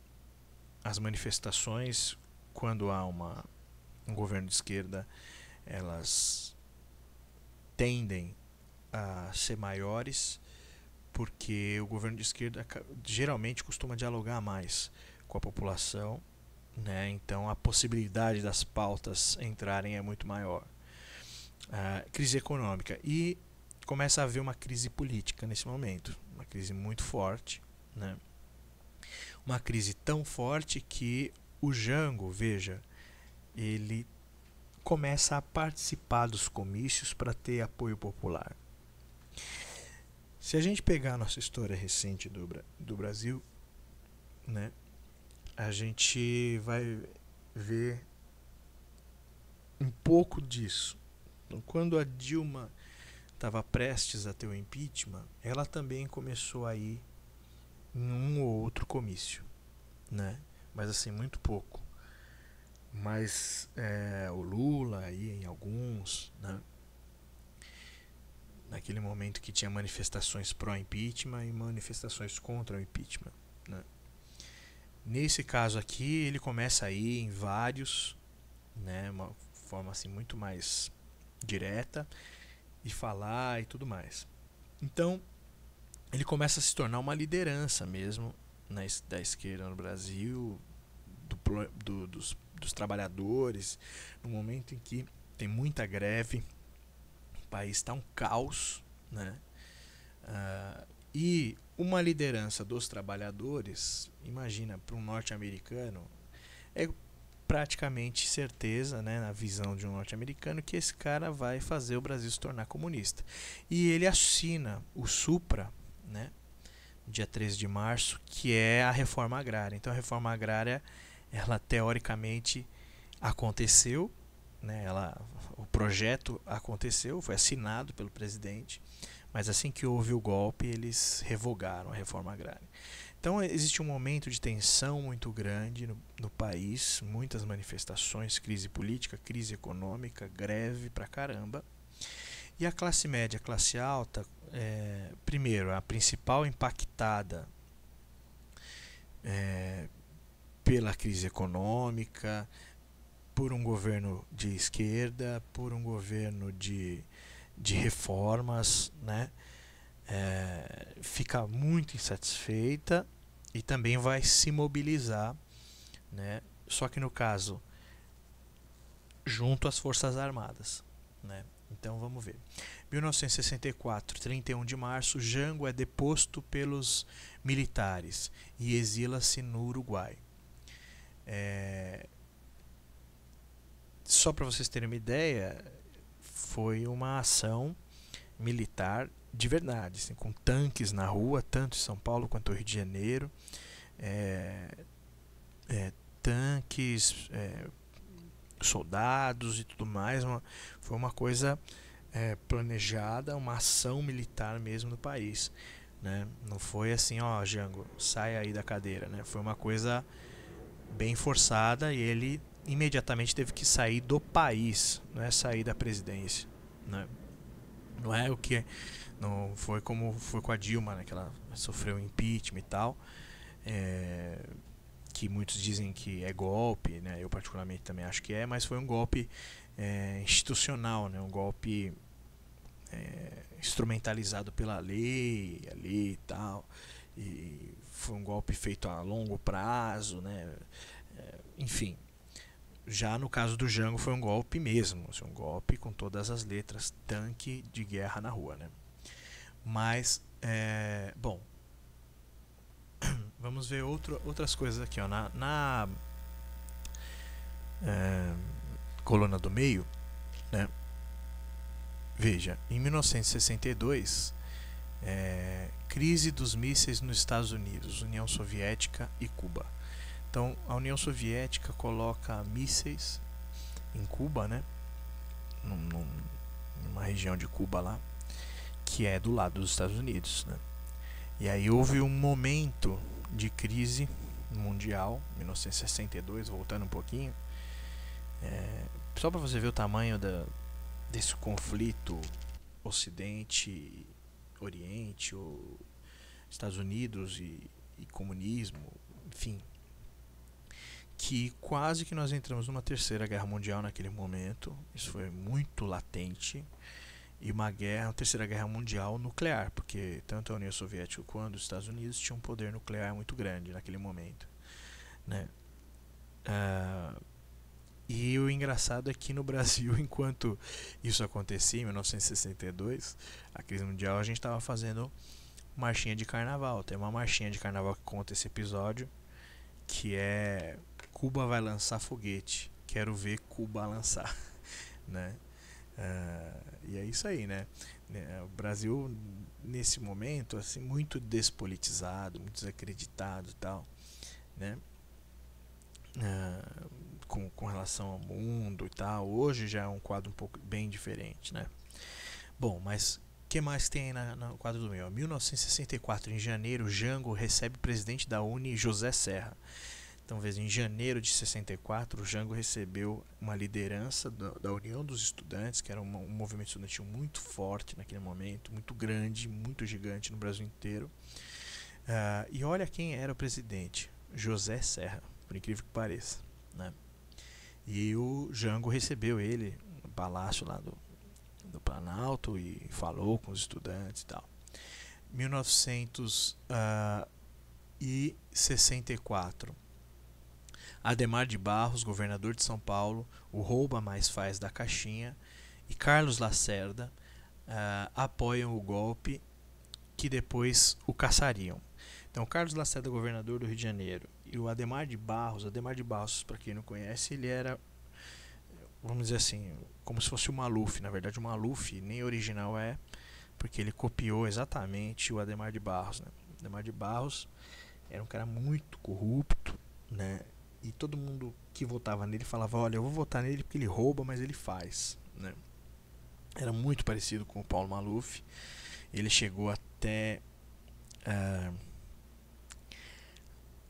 as manifestações, quando há um governo de esquerda, elas tendem a ser maiores, porque o governo de esquerda geralmente costuma dialogar mais com a população, né? Então a possibilidade das pautas entrarem é muito maior. Crise econômica, e começa a haver uma crise política nesse momento, uma crise muito forte, né? Uma crise tão forte que o Jango, veja, ele começa a participar dos comícios para ter apoio popular. Se a gente pegar a nossa história recente do Brasil, né, a gente vai ver um pouco disso. Então, quando a Dilma estava prestes a ter o impeachment, ela também começou a ir em um ou outro comício, né? mas assim, muito pouco. Mas o Lula aí em alguns, né? Naquele momento que tinha manifestações pró-impeachment e manifestações contra o impeachment, né? Nesse caso aqui, ele começa aí em vários, né? Uma forma assim muito mais direta e falar e tudo mais. Então, ele começa a se tornar uma liderança mesmo da esquerda no Brasil, dos trabalhadores, no momento em que tem muita greve, o país está um caos, né? E uma liderança dos trabalhadores, imagina, para um norte-americano, é praticamente certeza, né, na visão de um norte-americano, que esse cara vai fazer o Brasil se tornar comunista. E ele assina o Supra, né, dia 13 de março, que é a reforma agrária. Então a reforma agrária, ela teoricamente aconteceu, né, o projeto aconteceu, foi assinado pelo presidente, mas assim que houve o golpe, eles revogaram a reforma agrária. Então existe um momento de tensão muito grande no país, muitas manifestações, crise política, crise econômica, greve pra caramba. E a classe média, a classe alta, primeiro, a principal impactada pela crise econômica, por um governo de esquerda, por um governo de reformas, né? Fica muito insatisfeita e também vai se mobilizar, né? Só que no caso junto às Forças Armadas, né? Então vamos ver. 1964, 31 de março, Jango é deposto pelos militares e exila-se no Uruguai. Só para vocês terem uma ideia, foi uma ação militar de verdade, assim, com tanques na rua, tanto em São Paulo quanto no Rio de Janeiro, tanques, soldados e tudo mais. Foi uma coisa planejada, uma ação militar mesmo no país, né? Não foi assim, ó, Jango, sai aí da cadeira, né? Foi uma coisa bem forçada e ele imediatamente teve que sair do país, não é sair da presidência, né? Não é o que não foi como foi com a Dilma, né, que ela sofreu impeachment e tal, que muitos dizem que é golpe, né? Eu particularmente também acho que mas foi um golpe institucional, né? Um golpe instrumentalizado pela lei ali e tal, e foi um golpe feito a longo prazo, né? Enfim, já no caso do Jango foi um golpe mesmo, assim, um golpe com todas as letras, tanque de guerra na rua, né? Mas, bom, vamos ver outras coisas aqui, ó. Na coluna do meio, né? Veja, em 1962, crise dos mísseis nos Estados Unidos, União Soviética e Cuba. Então, a União Soviética coloca mísseis em Cuba, né? Numa região de Cuba lá, que é do lado dos Estados Unidos, né? E aí houve um momento de crise mundial, 1962, voltando um pouquinho, só para você ver o tamanho desse conflito Ocidente, Oriente, ou Estados Unidos e comunismo, enfim, que quase que nós entramos numa terceira guerra mundial naquele momento. Isso foi muito latente. E uma terceira guerra mundial nuclear, porque tanto a União Soviética quanto os Estados Unidos tinham um poder nuclear muito grande naquele momento, né? E o engraçado é que no Brasil, enquanto isso acontecia em 1962, a crise mundial, a gente estava fazendo marchinha de carnaval. Tem uma marchinha de carnaval que conta esse episódio, que é Cuba vai lançar foguete, quero ver Cuba lançar, né? E é isso aí, né? O Brasil nesse momento assim muito despolitizado, muito desacreditado e tal, né? Com relação ao mundo e tal. Hoje já é um quadro um pouco bem diferente, né? Bom, mas o que mais tem aí no quadro do meio? 1964, em janeiro, Jango recebe o presidente da UNE, José Serra. Então, veja, em janeiro de 64, o Jango recebeu uma liderança da União dos Estudantes, que era um movimento estudantil muito forte naquele momento, muito grande, muito gigante no Brasil inteiro. E olha quem era o presidente, José Serra, por incrível que pareça, né? E o Jango recebeu ele no palácio lá do Planalto e falou com os estudantes e tal. 1964. Adhemar de Barros, governador de São Paulo, o Rouba Mais Faz da Caixinha, e Carlos Lacerda apoiam o golpe que depois o caçariam. Então, Carlos Lacerda, governador do Rio de Janeiro, e o Adhemar de Barros, para quem não conhece, ele era, vamos dizer assim, como se fosse o Maluf. Na verdade, o Maluf nem original porque ele copiou exatamente o Adhemar de Barros, né? O Adhemar de Barros era um cara muito corrupto, né? E todo mundo que votava nele falava: olha, eu vou votar nele porque ele rouba, mas ele faz, né? Era muito parecido com o Paulo Maluf. Ele chegou até...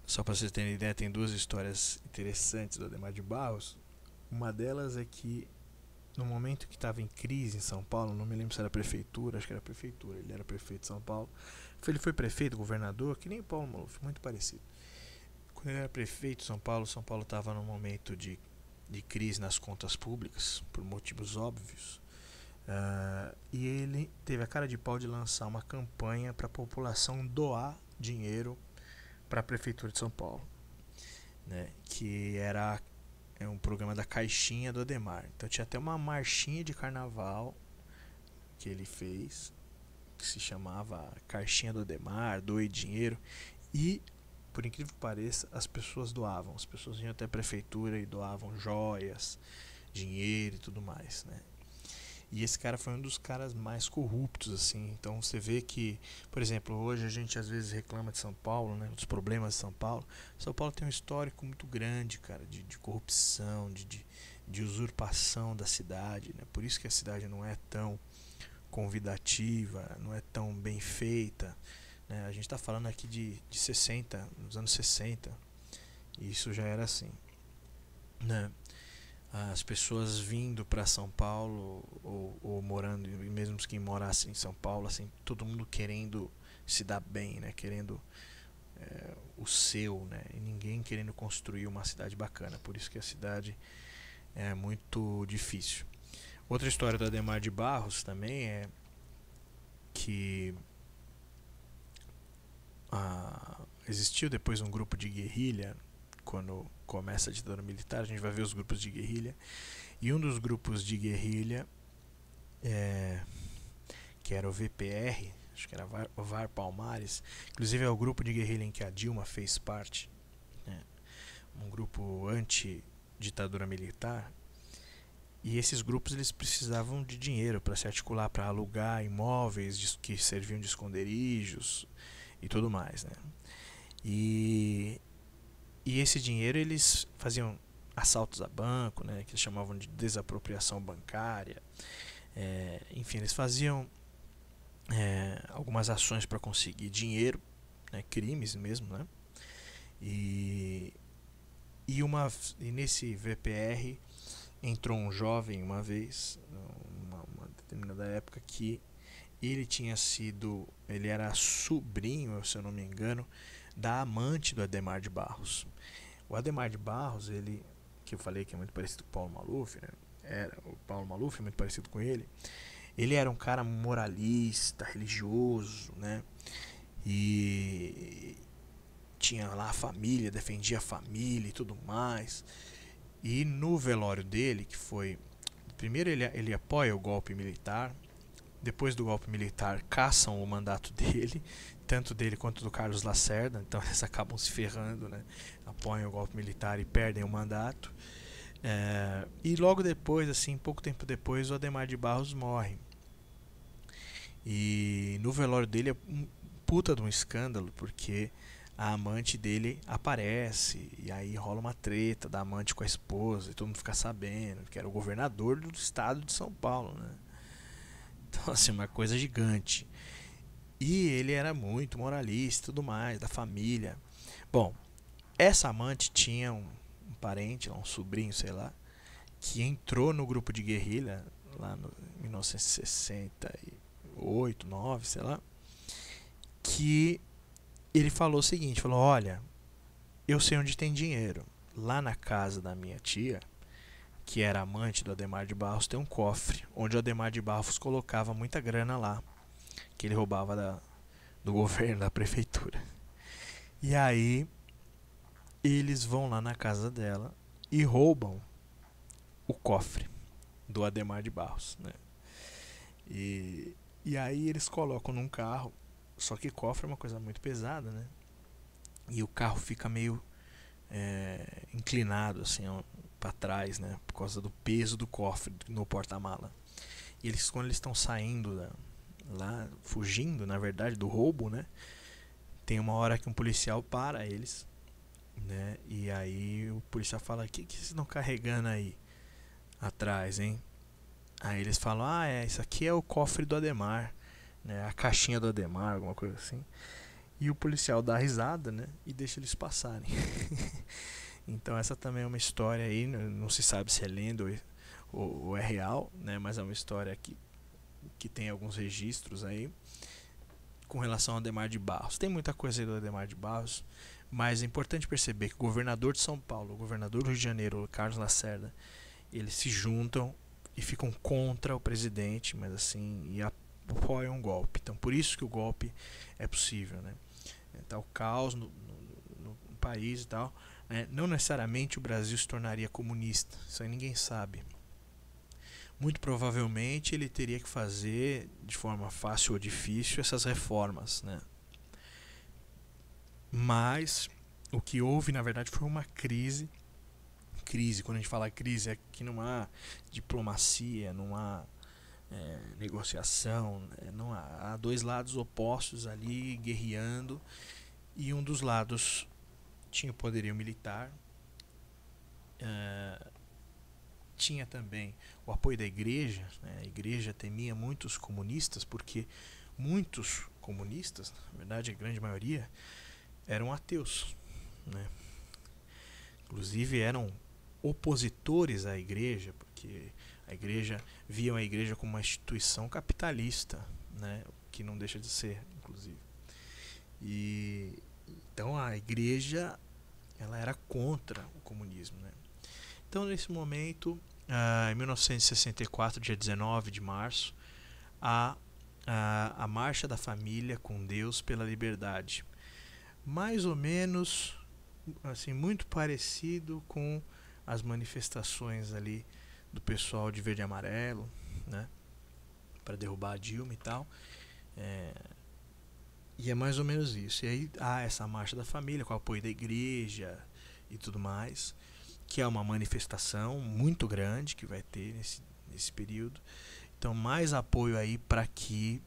só para vocês terem ideia, tem duas histórias interessantes do Adhemar de Barros. Uma delas é que no momento que estava em crise em São Paulo, não me lembro se era prefeitura, acho que era prefeitura, ele era prefeito de São Paulo. Ele foi prefeito, governador, que nem o Paulo Maluf, muito parecido. Quando ele era prefeito de São Paulo estava num momento de crise nas contas públicas, por motivos óbvios. E ele teve a cara de pau de lançar uma campanha para a população doar dinheiro para a prefeitura de São Paulo, né? Que era um programa da Caixinha do Adhemar. Então tinha até uma marchinha de carnaval que ele fez, que se chamava Caixinha do Adhemar, doe dinheiro. E, por incrível que pareça, as pessoas doavam. As pessoas iam até a prefeitura e doavam joias, dinheiro e tudo mais, né? E esse cara foi um dos caras mais corruptos, assim. Então você vê que, por exemplo, hoje a gente às vezes reclama de São Paulo, né, dos problemas de São Paulo. São Paulo tem um histórico muito grande, cara, de corrupção, de usurpação da cidade, né? Por isso que a cidade não é tão convidativa, não é tão bem feita, né? A gente está falando aqui de 60, nos anos 60, e isso já era assim, né? As pessoas vindo para São Paulo ou morando, mesmo quem morasse em São Paulo, assim, todo mundo querendo se dar bem, né? Querendo o seu, né? E ninguém querendo construir uma cidade bacana. Por isso que a cidade é muito difícil. Outra história do Adhemar de Barros também é que existiu depois um grupo de guerrilha. Quando começa a ditadura militar, a gente vai ver os grupos de guerrilha. E um dos grupos de guerrilha, que era o VPR, acho que era o VAR Palmares, inclusive é o grupo de guerrilha em que a Dilma fez parte, né? Um grupo anti-ditadura militar. E esses grupos eles precisavam de dinheiro para se articular, para alugar imóveis que serviam de esconderijos e tudo mais, né? E esse dinheiro eles faziam assaltos a banco, né, que eles chamavam de desapropriação bancária. Enfim, eles faziam algumas ações para conseguir dinheiro, né, crimes mesmo, né? E nesse VPR entrou um jovem uma vez, uma determinada época, que ele era sobrinho, se eu não me engano, da amante do Adhemar de Barros. O Adhemar de Barros, ele, que eu falei que é muito parecido com o Paulo Maluf, né? O Paulo Maluf é muito parecido com ele. Ele era um cara moralista, religioso, né? E tinha lá a família, defendia a família e tudo mais. E no velório dele, que foi... Primeiro ele apoia o golpe militar. Depois do golpe militar, caçam o mandato dele, tanto dele quanto do Carlos Lacerda. Então eles acabam se ferrando, né? Apoiam o golpe militar e perdem o mandato. E logo depois, assim, pouco tempo depois, o Adhemar de Barros morre. E no velório dele é um puta de um escândalo, porque a amante dele aparece, e aí rola uma treta da amante com a esposa, e todo mundo fica sabendo, que era o governador do estado de São Paulo, né? Então, assim, uma coisa gigante. E ele era muito moralista e tudo mais, da família. Bom, Essa amante tinha um parente, um sobrinho, sei lá, que entrou no grupo de guerrilha lá no 1968, 9, sei lá, que ele falou o seguinte, falou, olha, eu sei onde tem dinheiro. Lá na casa da minha tia, que era amante do Adhemar de Barros, tem um cofre, onde o Adhemar de Barros colocava muita grana lá, que ele roubava do governo, da prefeitura. E aí, eles vão lá na casa dela e roubam o cofre do Adhemar de Barros, né? E aí eles colocam num carro, só que cofre é uma coisa muito pesada, né? E o carro fica meio inclinado assim para trás, né? Por causa do peso do cofre no porta-mala. E eles, quando eles estão saindo lá, fugindo, na verdade, do roubo, né? Tem uma hora que um policial para eles, né? E aí o policial fala: o que vocês estão carregando aí atrás, hein? Aí eles falam: isso aqui é o cofre do Adhemar, né? A caixinha do Adhemar, alguma coisa assim. E o policial dá risada, né? E deixa eles passarem. Então essa também é uma história aí, não se sabe se é lenda ou é real, né? Mas é uma história que tem alguns registros aí com relação ao Adhemar de Barros. Tem muita coisa aí do Adhemar de Barros, mas é importante perceber que o governador de São Paulo, o governador do Rio de Janeiro, o Carlos Lacerda, eles se juntam e ficam contra o presidente, mas assim, e apoiam um golpe. Então por isso que o golpe é possível, né? Tá o caos no país e tal, né? Não necessariamente o Brasil se tornaria comunista, isso aí ninguém sabe. Muito provavelmente ele teria que fazer de forma fácil ou difícil essas reformas, né? Mas o que houve na verdade foi uma crise, quando a gente fala crise é que não há diplomacia, não há negociação, não há dois lados opostos ali guerreando, e um dos lados tinha o poderio militar, tinha também o apoio da igreja, né? A igreja temia muitos comunistas, porque muitos comunistas, na verdade a grande maioria, eram ateus, né? Inclusive eram opositores à igreja, porque viam a igreja como uma instituição capitalista, né? Que não deixa de ser, inclusive. E então a igreja ela era contra o comunismo, né? Então nesse momento, em 1964, dia 19 de março, a Marcha da Família com Deus pela Liberdade. Mais ou menos, assim, muito parecido com as manifestações ali do pessoal de verde e amarelo, né? Para derrubar a Dilma e tal. E é mais ou menos isso. E aí há essa Marcha da Família com o apoio da igreja e tudo mais, que é uma manifestação muito grande que vai ter nesse período. Então mais apoio aí para que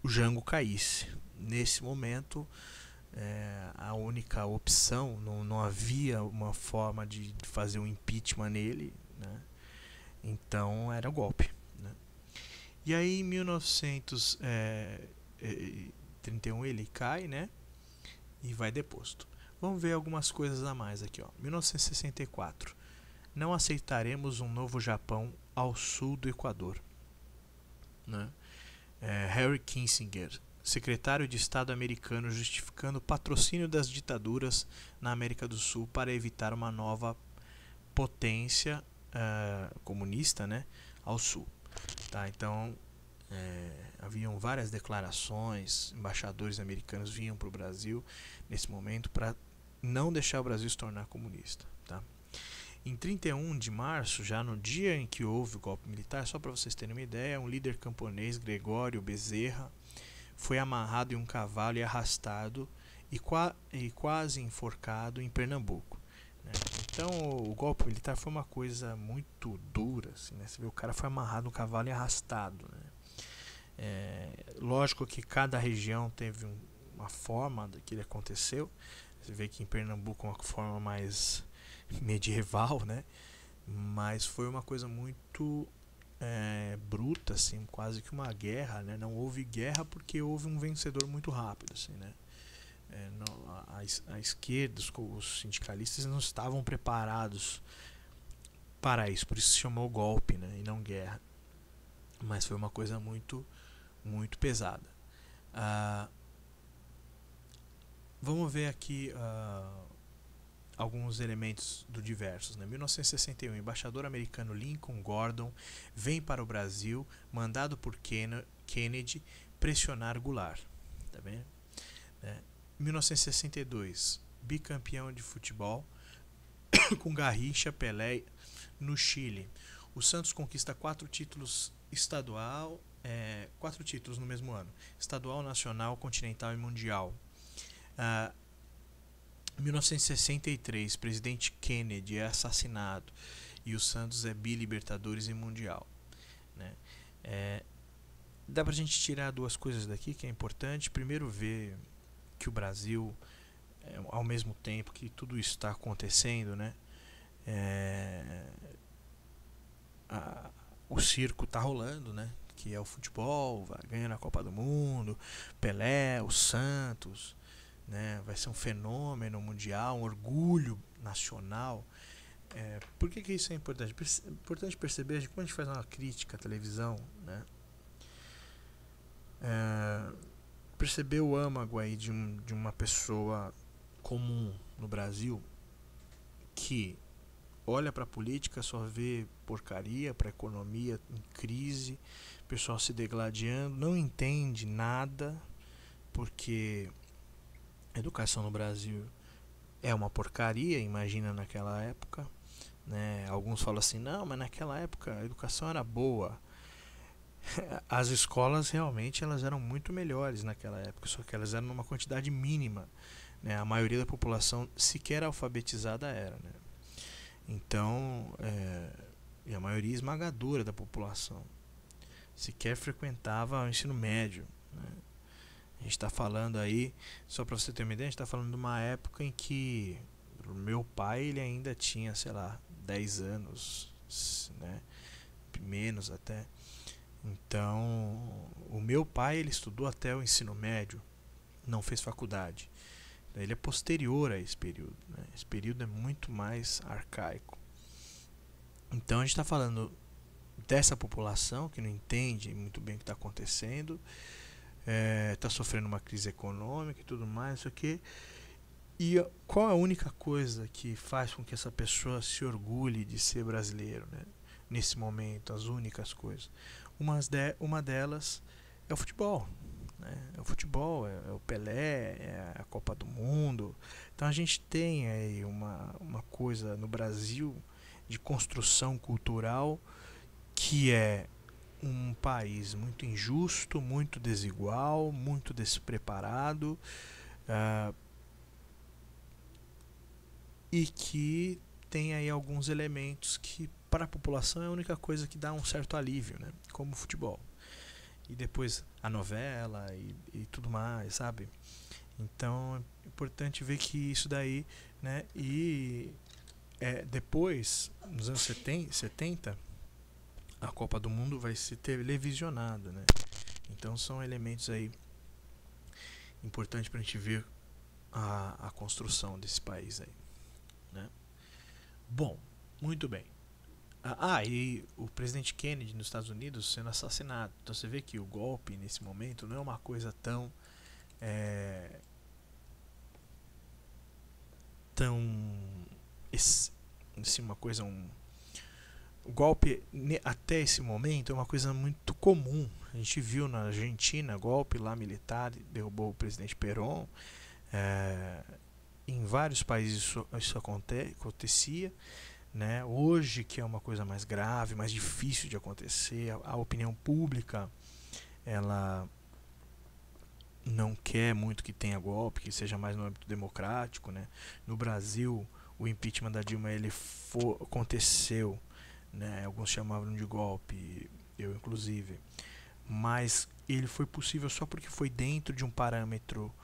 o Jango caísse. Nesse momento a única opção, não havia uma forma de fazer um impeachment nele, né? Então era o golpe, né? E aí em 1931 ele cai, né? E vai deposto. Vamos ver algumas coisas a mais aqui, ó. 1964. Não aceitaremos um novo Japão ao sul do Equador, né? Henry Kissinger, secretário de Estado americano, justificando o patrocínio das ditaduras na América do Sul para evitar uma nova potência comunista, né, ao sul. Tá, então haviam várias declarações, embaixadores americanos vinham para o Brasil nesse momento para não deixar o Brasil se tornar comunista. Tá? Em 31 de março, já no dia em que houve o golpe militar, só para vocês terem uma ideia, um líder camponês, Gregório Bezerra, foi amarrado em um cavalo e arrastado e quase enforcado em Pernambuco, né? Então o golpe militar foi uma coisa muito dura, assim, né? Você vê, o cara foi amarrado no cavalo e arrastado, né? Lógico que cada região teve uma forma que ele aconteceu. Você vê que em Pernambuco é uma forma mais medieval, né? Mas foi uma coisa muito bruta, assim, quase que uma guerra, né? Não houve guerra porque houve um vencedor muito rápido, assim, né? a esquerda, os sindicalistas não estavam preparados para isso, por isso se chamou golpe, né, e não guerra. Mas foi uma coisa muito, muito pesada. Vamos ver aqui alguns elementos do diversos. Né? 1961, o embaixador americano Lincoln Gordon vem para o Brasil, mandado por Kennedy pressionar Goulart. Tá vendo? 1962, bicampeão de futebol com Garrincha, Pelé no Chile. O Santos conquista 4 títulos estadual, 4 títulos no mesmo ano: estadual, nacional, continental e mundial. 1963, presidente Kennedy é assassinado e o Santos é bi-libertadores e mundial. Né? Dá pra gente tirar duas coisas daqui que é importante. Primeiro, ver que o Brasil, ao mesmo tempo que tudo isso está acontecendo, né, o circo está rolando, né, que é o futebol, vai ganhando a Copa do Mundo, Pelé, o Santos, né, vai ser um fenômeno mundial, um orgulho nacional. Por que isso é importante? É importante perceber que quando a gente faz uma crítica à televisão, né, perceber o âmago aí de uma pessoa comum no Brasil que olha para a política, só vê porcaria, para a economia em crise, pessoal se degladiando, não entende nada, porque a educação no Brasil é uma porcaria, imagina naquela época, né? Alguns falam assim, não, mas naquela época a educação era boa. As escolas realmente elas eram muito melhores naquela época, só que elas eram numa quantidade mínima, né? A maioria da população sequer alfabetizada era, né? Então, e a maioria esmagadora da população sequer frequentava o ensino médio, né? A gente está falando aí, só para você ter uma ideia, a gente está falando de uma época em que o meu pai ele ainda tinha, sei lá, 10 anos, né? Menos até. Então, o meu pai ele estudou até o ensino médio, não fez faculdade. Ele é posterior a esse período, né? Esse período é muito mais arcaico. Então a gente está falando dessa população que não entende muito bem o que está acontecendo, está sofrendo uma crise econômica e tudo mais, isso aqui. E qual a única coisa que faz com que essa pessoa se orgulhe de ser brasileiro, né? Nesse momento, as únicas coisas. Uma delas é o futebol. É o futebol, é o Pelé, é a Copa do Mundo. Então a gente tem aí uma coisa no Brasil de construção cultural que é um país muito injusto, muito desigual, muito despreparado, e que tem aí alguns elementos que para a população é a única coisa que dá um certo alívio, né? Como o futebol. E depois a novela e tudo mais, sabe? Então é importante ver que isso daí, né? E depois, nos anos 70, a Copa do Mundo vai ser televisionada, né? Então são elementos aí importantes para a gente ver a construção desse país aí, né? Bom, muito bem. E o presidente Kennedy nos Estados Unidos sendo assassinado. Então você vê que o golpe nesse momento não é uma coisa tão assim, uma coisa o golpe até esse momento é uma coisa muito comum. A gente viu na Argentina golpe lá militar, derrubou o presidente Perón. Em vários países isso acontecia. Né? Hoje, que é uma coisa mais grave, mais difícil de acontecer, a opinião pública ela não quer muito que tenha golpe, que seja mais no âmbito democrático, né? No Brasil, o impeachment da Dilma aconteceu, né? Alguns chamavam de golpe, eu inclusive, mas ele foi possível só porque foi dentro de um parâmetro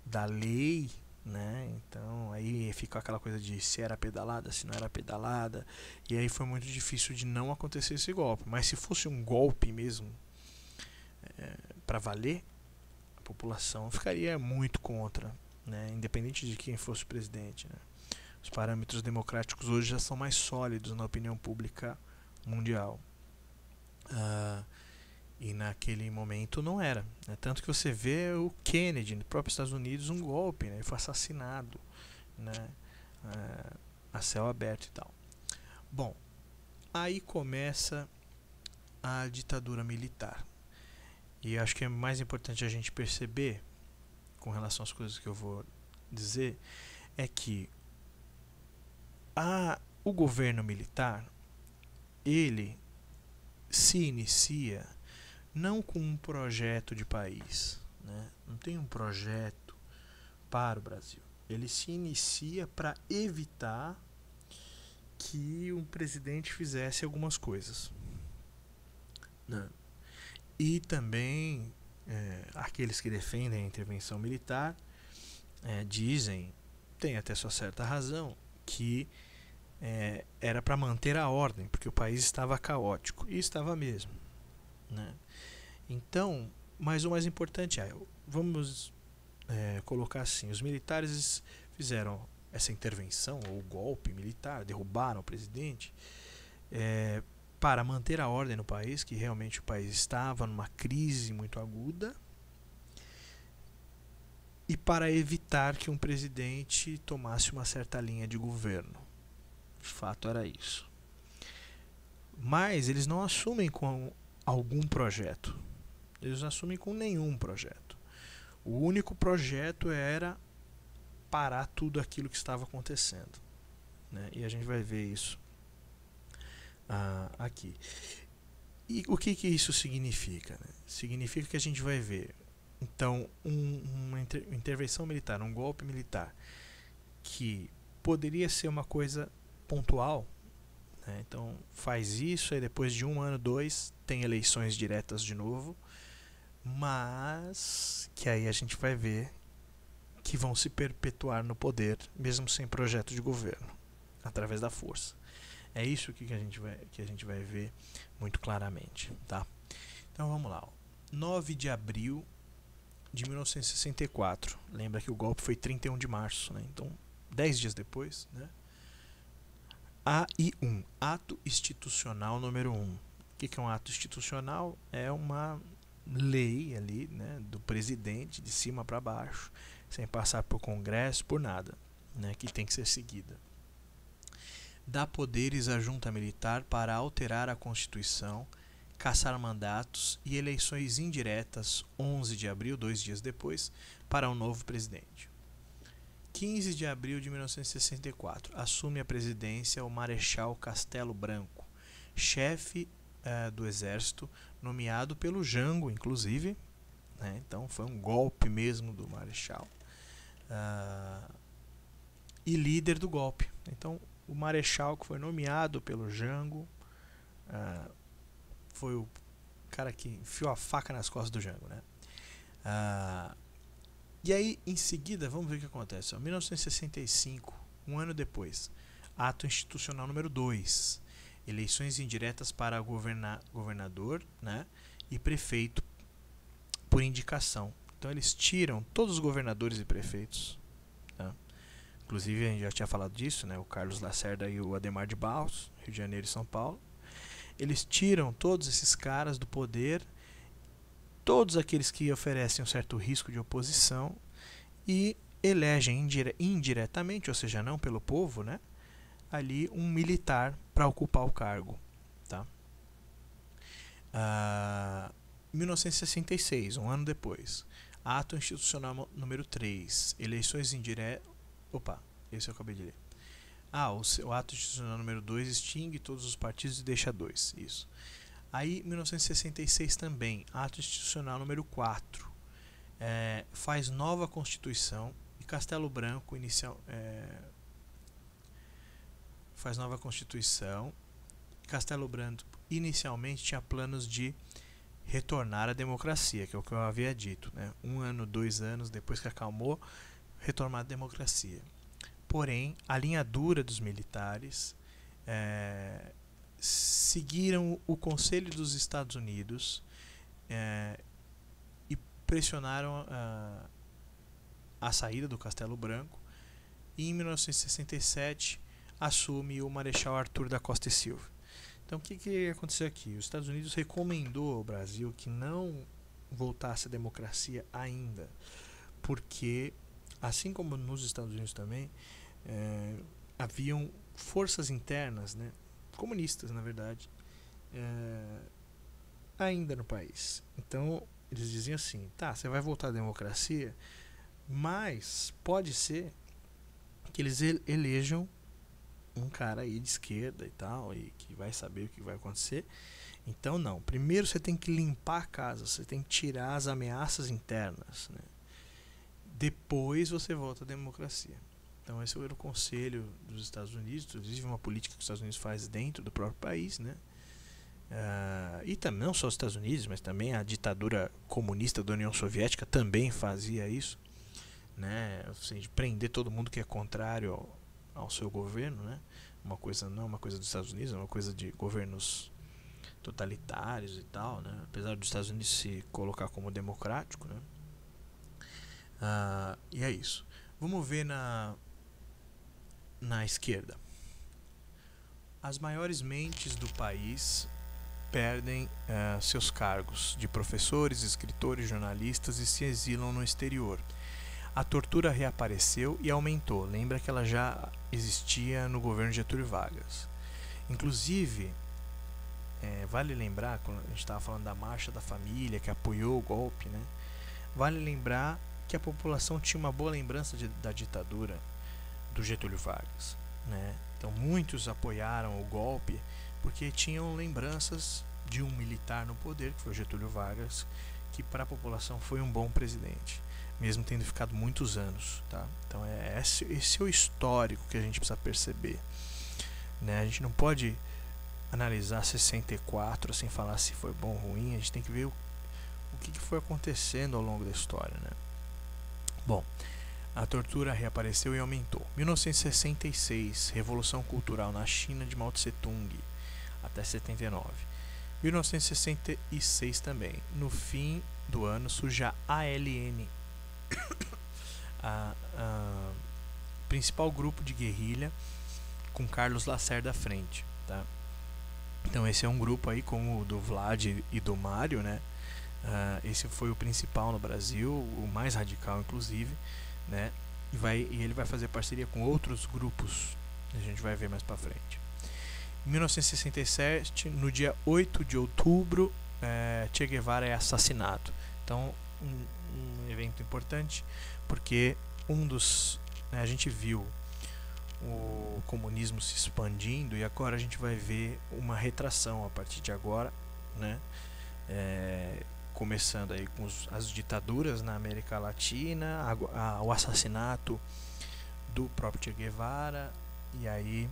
da lei, né? Então aí fica aquela coisa de se era pedalada, se não era pedalada, e aí foi muito difícil de não acontecer esse golpe. Mas se fosse um golpe mesmo, para valer, a população ficaria muito contra, né, independente de quem fosse o presidente, né. Os parâmetros democráticos hoje já são mais sólidos na opinião pública mundial. E naquele momento não era, né? Tanto que você vê o Kennedy, no próprio Estados Unidos, um golpe, né? Ele foi assassinado, né? A céu aberto e tal. Bom, aí começa a ditadura militar. E acho que é mais importante a gente perceber, com relação às coisas que eu vou dizer, é que o governo militar, ele se inicia não com um projeto de país, né? Não tem um projeto para o Brasil. Ele se inicia para evitar que um presidente fizesse algumas coisas, né? E também aqueles que defendem a intervenção militar dizem, tem até sua certa razão, que era para manter a ordem, porque o país estava caótico, e estava mesmo, né? Então, mas o mais importante vamos colocar assim, os militares fizeram essa intervenção, ou golpe militar, derrubaram o presidente, para manter a ordem no país, que realmente o país estava numa crise muito aguda, e para evitar que um presidente tomasse uma certa linha de governo. De fato era isso. Mas eles não assumem com algum projeto. Eles não assumem com nenhum projeto. O único projeto era parar tudo aquilo que estava acontecendo, né? E a gente vai ver isso aqui. E o que isso significa, né? Significa que a gente vai ver, então, uma intervenção militar, um golpe militar, que poderia ser uma coisa pontual, né? Então faz isso, e depois de 1 ano, 2, tem eleições diretas de novo, mas que aí a gente vai ver que vão se perpetuar no poder, mesmo sem projeto de governo, através da força. É isso que a gente vai ver muito claramente, tá? Então vamos lá. 9 de abril de 1964. Lembra que o golpe foi 31 de março, né? Então, 10 dias depois, né? AI1, Ato Institucional número 1. O que é um ato institucional? É uma lei ali, né, do presidente, de cima para baixo, sem passar por Congresso, por nada, né, que tem que ser seguida. Dá poderes à junta militar para alterar a Constituição, caçar mandatos e eleições indiretas, 11 de abril, 2 dias depois, para um novo presidente. 15 de abril de 1964, assume a presidência o Marechal Castelo Branco, chefe do exército, nomeado pelo Jango, inclusive, né? Então foi um golpe mesmo do Marechal, e líder do golpe. Então o Marechal, que foi nomeado pelo Jango, foi o cara que enfiou a faca nas costas do Jango, né? E aí, em seguida, vamos ver o que acontece. Em 1965, um ano depois, ato institucional número 2, eleições indiretas para governador, né, e prefeito por indicação. Então eles tiram todos os governadores e prefeitos, né? Inclusive a gente já tinha falado disso, né, o Carlos Lacerda e o Adhemar de Barros, Rio de Janeiro e São Paulo. Eles tiram todos esses caras do poder, todos aqueles que oferecem um certo risco de oposição, e elegem indiretamente, ou seja, não pelo povo, né, ali um militar para ocupar o cargo, tá? 1966, um ano depois, ato institucional número 3, eleições indiretas. Opa, esse eu acabei de ler. O ato institucional número 2 extingue todos os partidos e deixa 2. Isso. Aí, 1966 também, ato institucional número 4, faz nova Constituição, e Castelo Branco faz nova Constituição. Castelo Branco inicialmente tinha planos de retornar à democracia, que é o que eu havia dito, né? 1 ano, 2 anos depois que acalmou, retornar à democracia. Porém, a linha dura dos militares seguiram o Conselho dos Estados Unidos e pressionaram a saída do Castelo Branco, e em 1967 assume o Marechal Arthur da Costa e Silva. Então o que aconteceu aqui? Os Estados Unidos recomendou ao Brasil que não voltasse à democracia ainda, porque, assim como nos Estados Unidos também, haviam forças internas, né, comunistas na verdade, ainda no país. Então eles diziam assim: tá, você vai voltar à democracia, mas pode ser que eles elejam um cara aí de esquerda e tal, e que vai saber o que vai acontecer. Então não, primeiro você tem que limpar a casa, você tem que tirar as ameaças internas, né? Depois você volta à democracia. Então esse era o conselho dos Estados Unidos, inclusive uma política que os Estados Unidos faz dentro do próprio país, né? E também não só os Estados Unidos, mas também a ditadura comunista da União Soviética também fazia isso, né? Ou seja, de prender todo mundo que é contrário ao seu governo, né? Uma coisa não é uma coisa dos Estados Unidos, é uma coisa de governos totalitários e tal, né? Apesar dos Estados Unidos se colocar como democrático, né? E é isso. Vamos ver na esquerda. As maiores mentes do país perdem seus cargos de professores, escritores, jornalistas e se exilam no exterior. A tortura reapareceu e aumentou. Lembra que ela já existia no governo Getúlio Vargas. Inclusive, vale lembrar, quando a gente estava falando da Marcha da Família, que apoiou o golpe, né? Vale lembrar que a população tinha uma boa lembrança da ditadura do Getúlio Vargas, né? Então muitos apoiaram o golpe porque tinham lembranças de um militar no poder, que foi o Getúlio Vargas, que para a população foi um bom presidente, mesmo tendo ficado muitos anos, tá? Então esse é o histórico que a gente precisa perceber, né? A gente não pode analisar 64 sem falar se foi bom ou ruim. A gente tem que ver o que foi acontecendo ao longo da história, né? Bom, a tortura reapareceu e aumentou. 1966, Revolução Cultural na China de Mao Tse-tung, até 79. 1966 também. No fim do ano surge a ALN, a principal grupo de guerrilha com Carlos Lacerda à frente, tá? Então esse é um grupo aí como o do Vlad e do Mário, né? Esse foi o principal no Brasil, o mais radical inclusive, né? E ele vai fazer parceria com outros grupos, a gente vai ver mais pra frente. Em 1967, no dia 8 de outubro, Che Guevara é assassinado. Então um evento importante, porque a gente viu o comunismo se expandindo e agora a gente vai ver uma retração a partir de agora, né? Começando aí com as ditaduras na América Latina, o assassinato do próprio Che Guevara, e aí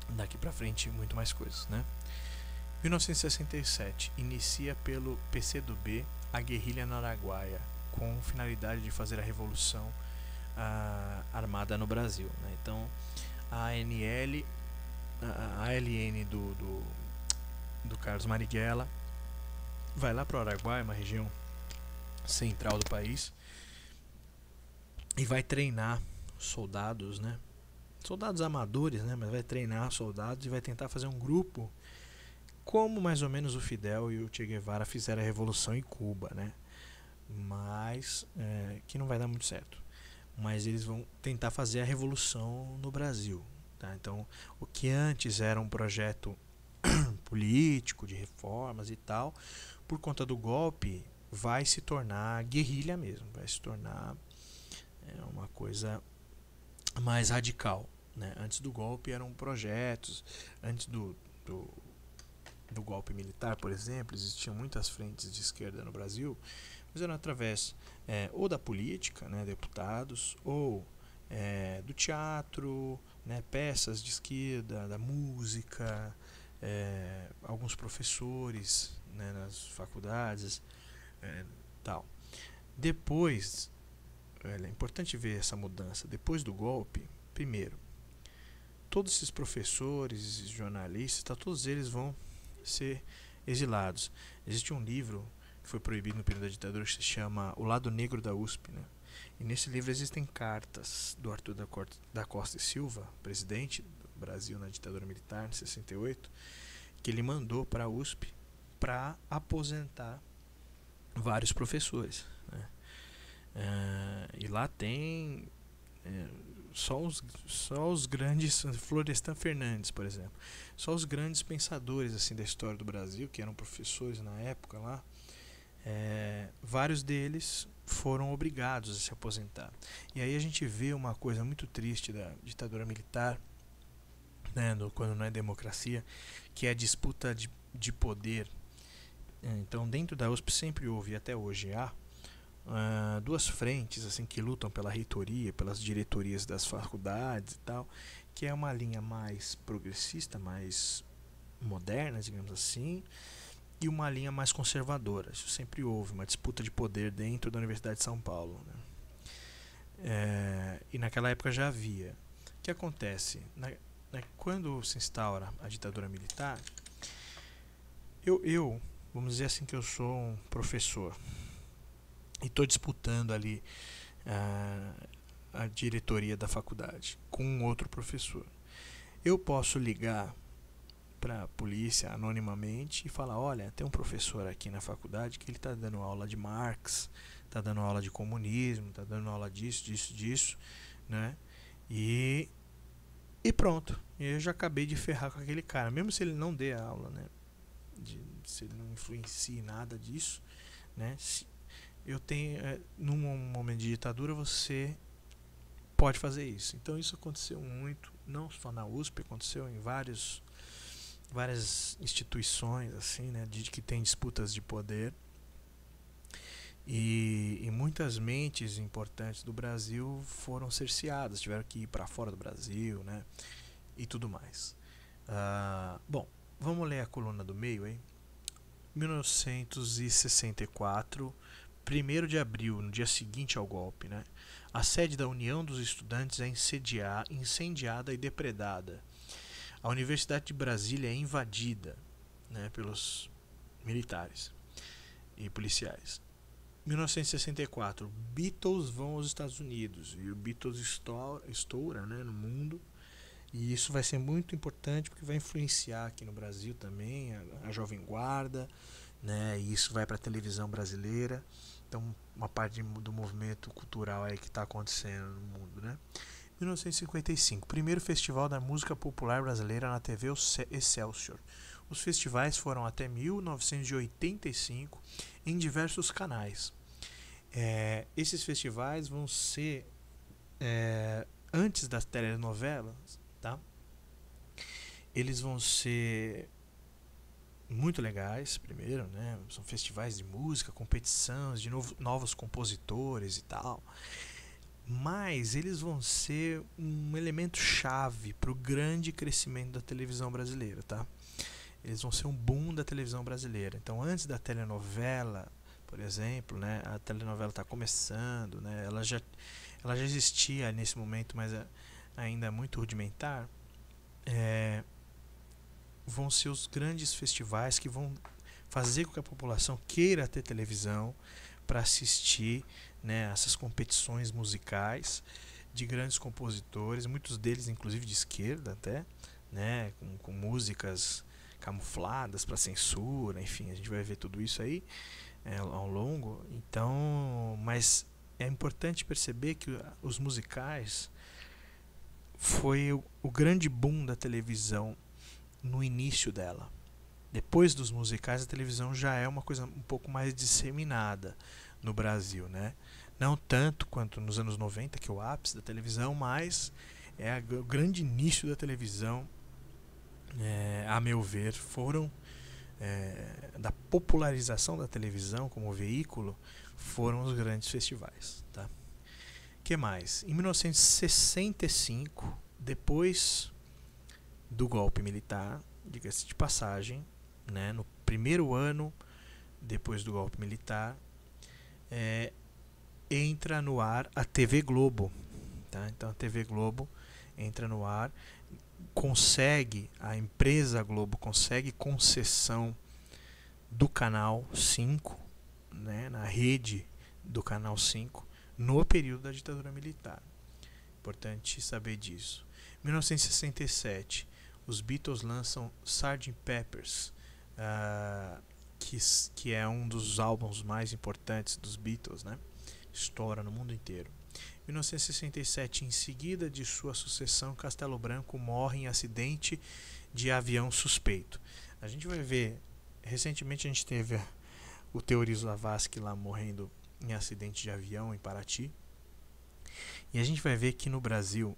daqui pra frente muito mais coisas, né? 1967 inicia pelo PCdoB a guerrilha no Araguaia, com finalidade de fazer a revolução armada no Brasil, né? Então a ALN do Carlos Marighella vai lá para o Araguaia, uma região central do país, e vai treinar soldados, né? Soldados amadores, né? Mas vai treinar soldados e vai tentar fazer um grupo como mais ou menos o Fidel e o Che Guevara fizeram a revolução em Cuba, né? Mas que não vai dar muito certo. Mas eles vão tentar fazer a revolução no Brasil, tá? Então o que antes era um projeto político de reformas e tal, por conta do golpe vai se tornar guerrilha mesmo, vai se tornar uma coisa mais radical, né? Antes do golpe eram projetos, antes do golpe militar, por exemplo, existiam muitas frentes de esquerda no Brasil, mas eram através ou da política, né, deputados, ou do teatro, né, peças de esquerda, da música, alguns professores, né, nas faculdades, tal. Depois, é importante ver essa mudança. Depois do golpe, primeiro, todos esses professores, jornalistas, todos eles vão ser exilados. Existe um livro que foi proibido no período da ditadura que se chama O Lado Negro da USP, né? E nesse livro existem cartas do Arthur da Costa e Silva, presidente do Brasil na ditadura militar, em 68, que ele mandou para a USP para aposentar vários professores, né? E lá tem só os grandes, Florestan Fernandes, por exemplo, só os grandes pensadores assim da história do Brasil, que eram professores na época lá, vários deles foram obrigados a se aposentar. E aí a gente vê uma coisa muito triste da ditadura militar, né, quando não é democracia, que é a disputa de poder. Então dentro da USP sempre houve, e até hoje há, duas frentes assim que lutam pela reitoria, pelas diretorias das faculdades e tal, que é uma linha mais progressista, mais moderna, digamos assim, e uma linha mais conservadora. Isso sempre houve, uma disputa de poder dentro da Universidade de São Paulo, né? E naquela época já havia. O que acontece? Quando se instaura a ditadura militar, vamos dizer assim que eu sou um professor e estou disputando ali a diretoria da faculdade com um outro professor. Eu posso ligar para a polícia anonimamente e falar: olha, tem um professor aqui na faculdade que ele está dando aula de Marx, está dando aula de comunismo, está dando aula disso, né? E pronto, eu já acabei de ferrar com aquele cara, mesmo se ele não dê a aula, né? Se ele não influencie nada disso, né? Eu tenho, num momento de ditadura, você pode fazer isso. Então isso aconteceu muito, não só na USP, aconteceu em várias instituições assim, né, que tem disputas de poder, e muitas mentes importantes do Brasil foram cerceadas, tiveram que ir para fora do Brasil, né, e tudo mais. Bom, vamos ler a coluna do meio aí. 1964, 1º de abril, no dia seguinte ao golpe, né, a sede da União dos Estudantes é incendiada e depredada. A Universidade de Brasília é invadida, né, pelos militares e policiais. 1964, Beatles vão aos Estados Unidos e o Beatles estoura, né, no mundo. E isso vai ser muito importante porque vai influenciar aqui no Brasil também a Jovem Guarda, né, e isso vai para a televisão brasileira. Então, uma parte do movimento cultural aí que está acontecendo no mundo, né? 1955, primeiro Festival da Música Popular Brasileira na TV Excelsior. Os festivais foram até 1985 em diversos canais. Esses festivais vão ser antes das telenovelas, tá? Eles vão ser muito legais, primeiro, né? São festivais de música, competições de novos compositores e tal. Mas eles vão ser um elemento chave para o grande crescimento da televisão brasileira, tá? Eles vão ser um boom da televisão brasileira. Então, antes da telenovela, por exemplo, né, a telenovela está começando, né, ela já existia nesse momento, mas ainda é muito rudimentar. Vão ser os grandes festivais que vão fazer com que a população queira ter televisão para assistir, né, essas competições musicais de grandes compositores, muitos deles inclusive de esquerda até, né, com músicas camufladas para censura, enfim, a gente vai ver tudo isso aí ao longo. Então, mas é importante perceber que os musicais foi o grande boom da televisão no início dela. Depois dos musicais, a televisão já é uma coisa um pouco mais disseminada no Brasil, né? Não tanto quanto nos anos 90, que é o ápice da televisão, mas o grande início da televisão, a meu ver, da popularização da televisão como veículo, foram os grandes festivais, tá? Que mais? Em 1965, depois do golpe militar, diga-se de passagem, né, no primeiro ano depois do golpe militar, entra no ar a TV Globo, tá? Então a TV Globo entra no ar, a empresa Globo consegue concessão do canal 5, né, na rede do canal 5, no período da ditadura militar. Importante saber disso. 1967, os Beatles lançam Sgt. Pepper's, que é um dos álbuns mais importantes dos Beatles, né? Estoura no mundo inteiro. 1967, em seguida de sua sucessão, Castelo Branco morre em acidente de avião suspeito. A gente vai ver, recentemente a gente teve o Teori Zavascki lá morrendo em acidente de avião em Paraty. E a gente vai ver que no Brasil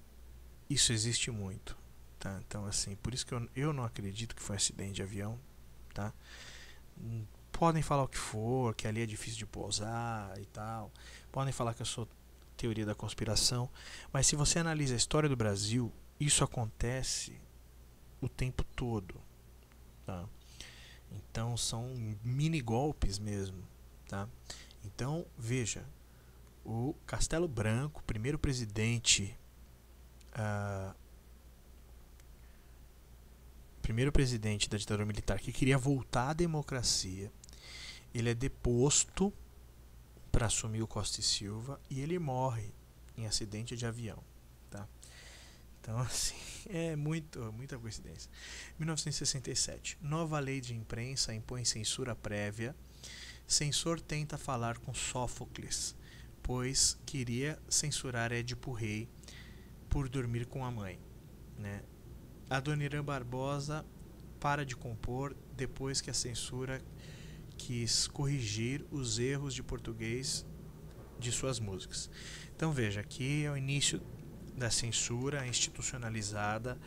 isso existe muito, tá? Então assim, por isso que eu não acredito que foi um acidente de avião, tá? Podem falar o que for, que ali é difícil de pousar e tal. Podem falar que eu sou teoria da conspiração, mas se você analisa a história do Brasil, isso acontece o tempo todo, tá? Então são mini golpes mesmo, tá? Então veja, o Castelo Branco, primeiro presidente da ditadura militar, que queria voltar à democracia, ele é deposto para assumir o Costa e Silva e ele morre em acidente de avião, tá? Então assim, é muita coincidência. 1967, nova lei de imprensa impõe censura prévia. Censor tenta falar com Sófocles, pois queria censurar Édipo Rei por dormir com a mãe, né? Adoniran Barbosa para de compor depois que a censura quis corrigir os erros de português de suas músicas. Então veja, aqui é o início da censura institucionalizada.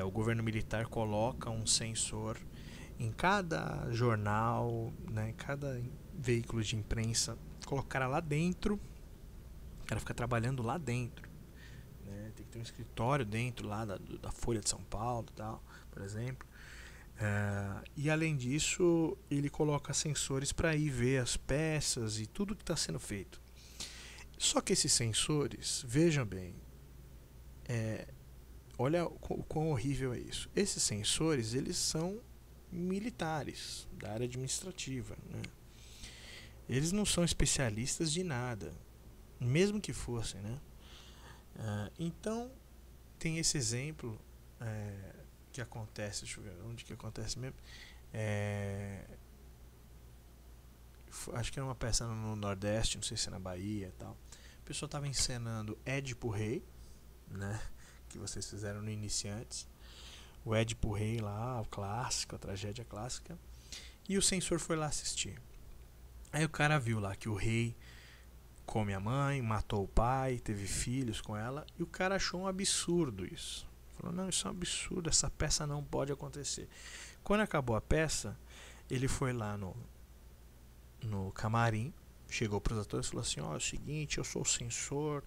O governo militar coloca um censor em cada jornal, né, em cada veículo de imprensa, colocar lá dentro. O cara fica trabalhando lá dentro, né? Tem que ter um escritório dentro lá da Folha de São Paulo, tal, por exemplo. E além disso, ele coloca sensores para ir ver as peças e tudo que está sendo feito. Só que esses sensores, vejam bem, olha o quão horrível é isso. Esses sensores, eles são militares da área administrativa, né? Eles não são especialistas de nada, mesmo que fossem, né? Então tem esse exemplo que acontece, deixa eu ver onde que acontece mesmo. Acho que era uma peça no Nordeste, não sei se é na Bahia e tal. O pessoal estava encenando Édipo Rei, né, que vocês fizeram no Iniciantes. O Édipo Rei lá, o clássico, a tragédia clássica. E o censor foi lá assistir. Aí o cara viu lá que o rei come a mãe, matou o pai, teve filhos com ela. E o cara achou um absurdo isso. Falou, não, isso é um absurdo, essa peça não pode acontecer. Quando acabou a peça, ele foi lá no camarim, chegou para os atores e falou assim, é o seguinte, eu sou o censor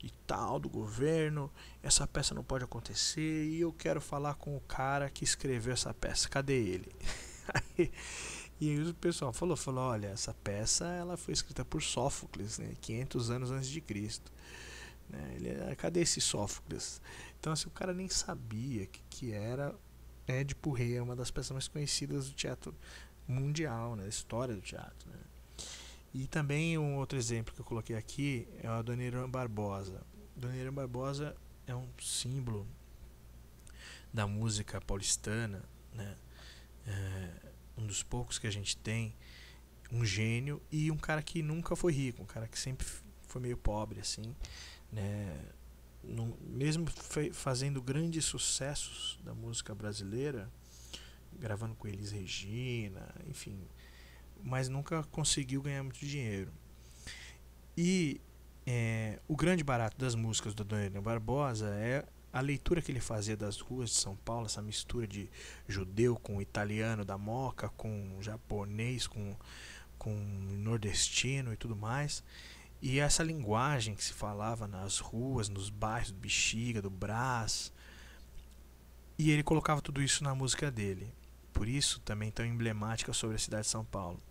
e tal do governo, essa peça não pode acontecer e eu quero falar com o cara que escreveu essa peça, cadê ele? E o pessoal falou, olha, essa peça ela foi escrita por Sófocles, né, 500 anos antes de Cristo, né? Cadê esse Sófocles? Então assim, o cara nem sabia que era Édipo Rei, é uma das peças mais conhecidas do teatro mundial, né, da história do teatro, né? E também um outro exemplo que eu coloquei aqui é o Adoniran Barbosa. Adoniran Barbosa é um símbolo da música paulistana, né? Um dos poucos que a gente tem, um gênio e um cara que nunca foi rico, um cara que sempre foi meio pobre, assim, né? Mesmo fazendo grandes sucessos da música brasileira, gravando com Elis Regina, enfim, mas nunca conseguiu ganhar muito dinheiro. E o grande barato das músicas do Adoniran Barbosa é a leitura que ele fazia das ruas de São Paulo, essa mistura de judeu com italiano da Moca, com japonês, com nordestino e tudo mais. E essa linguagem que se falava nas ruas, nos bairros do Bexiga, do Brás. E ele colocava tudo isso na música dele. Por isso também tão emblemática sobre a cidade de São Paulo.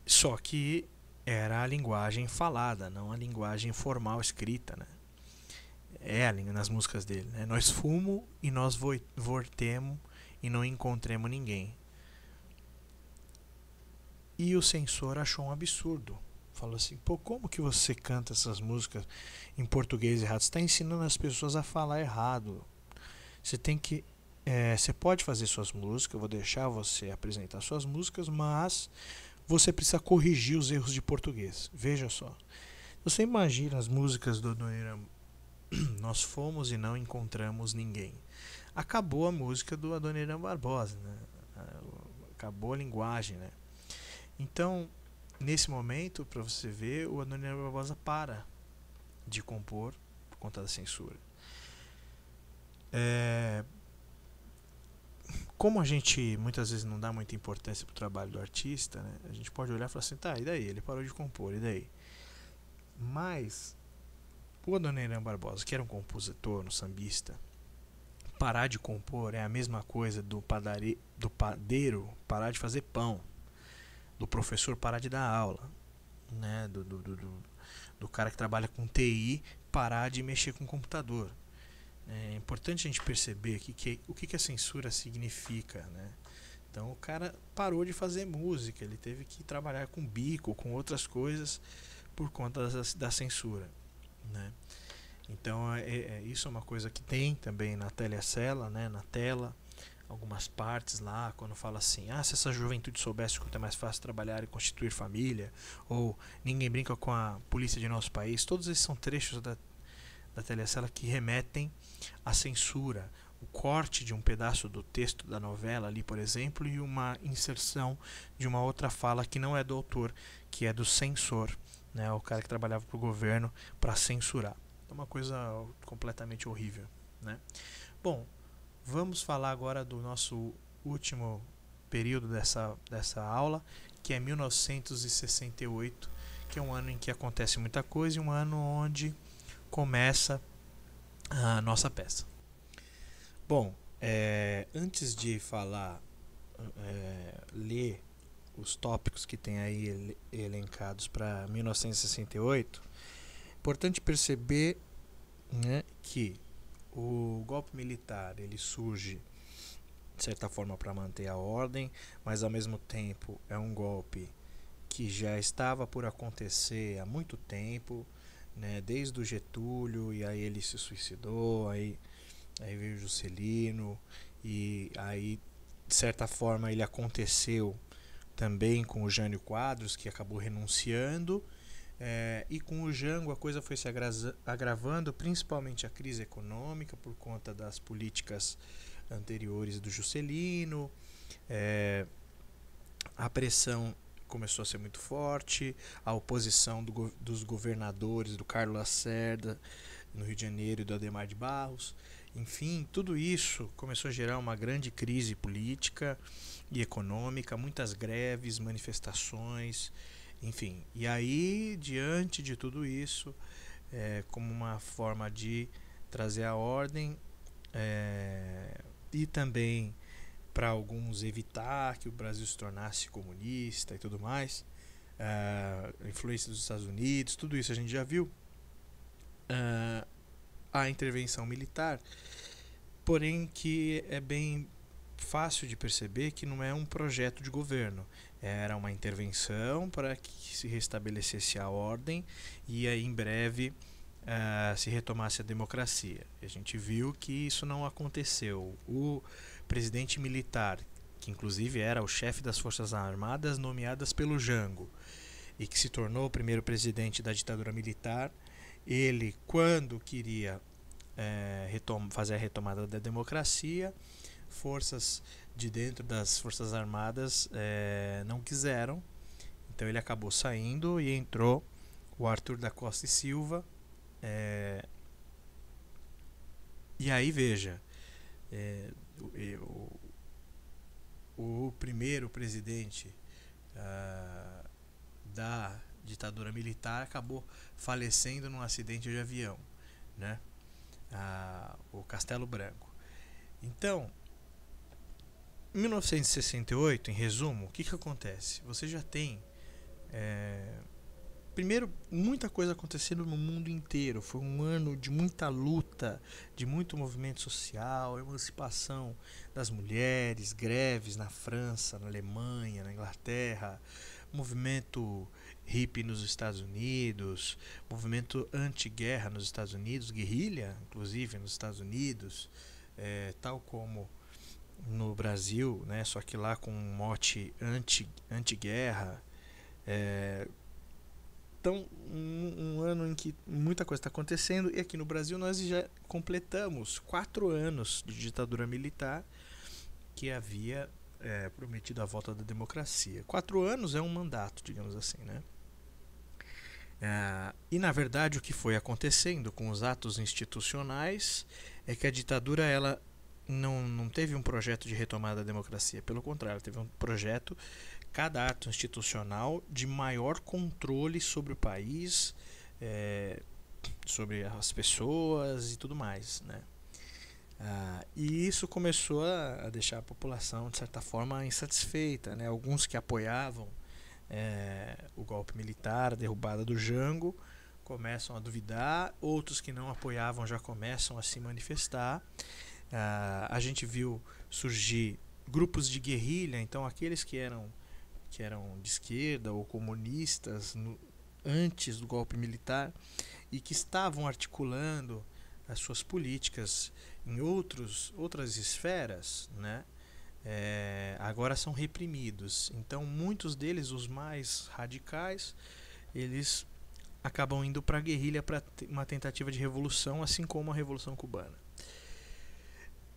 Só que era a linguagem falada, não a linguagem formal escrita, né? Nas músicas dele, né? Nós fumo e nós vortemo e não encontremos ninguém. E o censor achou um absurdo falou assim: pô, como que você canta essas músicas em português errado? Você está ensinando as pessoas a falar errado. Você tem que. Você pode fazer suas músicas, eu vou deixar você apresentar suas músicas, mas você precisa corrigir os erros de português. Veja só. Você imagina as músicas do Adoniran. Nós fomos e não encontramos ninguém. Acabou a música do Adoniran Barbosa, né? Acabou a linguagem, né? Então, nesse momento, para você ver, o Adoniran Barbosa para de compor por conta da censura. Como a gente muitas vezes não dá muita importância pro trabalho do artista, né? A gente pode olhar e falar assim: tá, e daí? Ele parou de compor, e daí? Mas o Adoniran Barbosa, que era um compositor, um sambista, parar de compor é a mesma coisa do padeiro parar de fazer pão, do professor parar de dar aula, né? Do cara que trabalha com TI parar de mexer com o computador. É importante a gente perceber o que a censura significa, né? Então o cara parou de fazer música, ele teve que trabalhar com bico, com outras coisas por conta da censura, né? Então isso é uma coisa que tem também na telecela, né? Na tela, algumas partes lá, quando fala assim: se essa juventude soubesse quanto é mais fácil trabalhar e constituir família, ou ninguém brinca com a polícia de nosso país. Todos esses são trechos da telecela que remetem à censura, o corte de um pedaço do texto da novela ali, por exemplo, e uma inserção de uma outra fala que não é do autor, que é do censor, né, o cara que trabalhava para o governo para censurar. É uma coisa completamente horrível, né? Bom, vamos falar agora do nosso último período dessa aula, que é 1968, que é um ano em que acontece muita coisa e um ano onde começa a nossa peça. Bom, antes de falar, ler os tópicos que tem aí elencados para 1968, é importante perceber, né, que o golpe militar ele surge de certa forma para manter a ordem, mas ao mesmo tempo é um golpe que já estava por acontecer há muito tempo, né, desde o Getúlio, e aí ele se suicidou, aí veio o Juscelino, e aí de certa forma ele aconteceu também com o Jânio Quadros, que acabou renunciando, e com o Jango a coisa foi se agravando, principalmente a crise econômica por conta das políticas anteriores do Juscelino, a pressão começou a ser muito forte, a oposição dos governadores, do Carlos Lacerda no Rio de Janeiro e do Adhemar de Barros, enfim, tudo isso começou a gerar uma grande crise política e econômica, muitas greves, manifestações, enfim. E aí, diante de tudo isso, como uma forma de trazer a ordem, e também para alguns evitar que o Brasil se tornasse comunista e tudo mais, a influência dos Estados Unidos, tudo isso a gente já viu, a intervenção militar, porém que é bem fácil de perceber que não é um projeto de governo, era uma intervenção para que se restabelecesse a ordem e aí em breve se retomasse a democracia. A gente viu que isso não aconteceu. O presidente militar, que inclusive era o chefe das Forças Armadas nomeadas pelo Jango e que se tornou o primeiro presidente da ditadura militar, ele, quando queria fazer a retomada da democracia, forças de dentro das Forças Armadas não quiseram, então ele acabou saindo e entrou o Arthur da Costa e Silva. E aí veja, o primeiro presidente da ditadura militar acabou falecendo num acidente de avião, né? O Castelo Branco. Então, em 1968, em resumo, o que acontece? Você já tem primeiro, muita coisa acontecendo no mundo inteiro. Foi um ano de muita luta, de muito movimento social, emancipação das mulheres, greves na França, na Alemanha, na Inglaterra, movimento hippie nos Estados Unidos, movimento anti-guerra nos Estados Unidos, guerrilha, inclusive, nos Estados Unidos, tal como no Brasil, né, só que lá com um mote anti-guerra. Então, um ano em que muita coisa está acontecendo, e aqui no Brasil nós já completamos 4 anos de ditadura militar que havia prometido a volta da democracia. 4 anos é um mandato, digamos assim, né? E na verdade o que foi acontecendo com os atos institucionais é que a ditadura ela não teve um projeto de retomada da democracia, pelo contrário, teve um projeto, cada ato institucional, de maior controle sobre o país, sobre as pessoas e tudo mais, né? E isso começou a deixar a população, de certa forma, insatisfeita, né? Alguns que apoiavam o golpe militar, a derrubada do Jango, começam a duvidar, outros que não apoiavam já começam a se manifestar. A gente viu surgir grupos de guerrilha, então aqueles que eram de esquerda ou comunistas antes do golpe militar e que estavam articulando as suas políticas em outras esferas, né? Agora são reprimidos. Então muitos deles, os mais radicais, eles acabam indo para a guerrilha para uma tentativa de revolução, assim como a Revolução Cubana.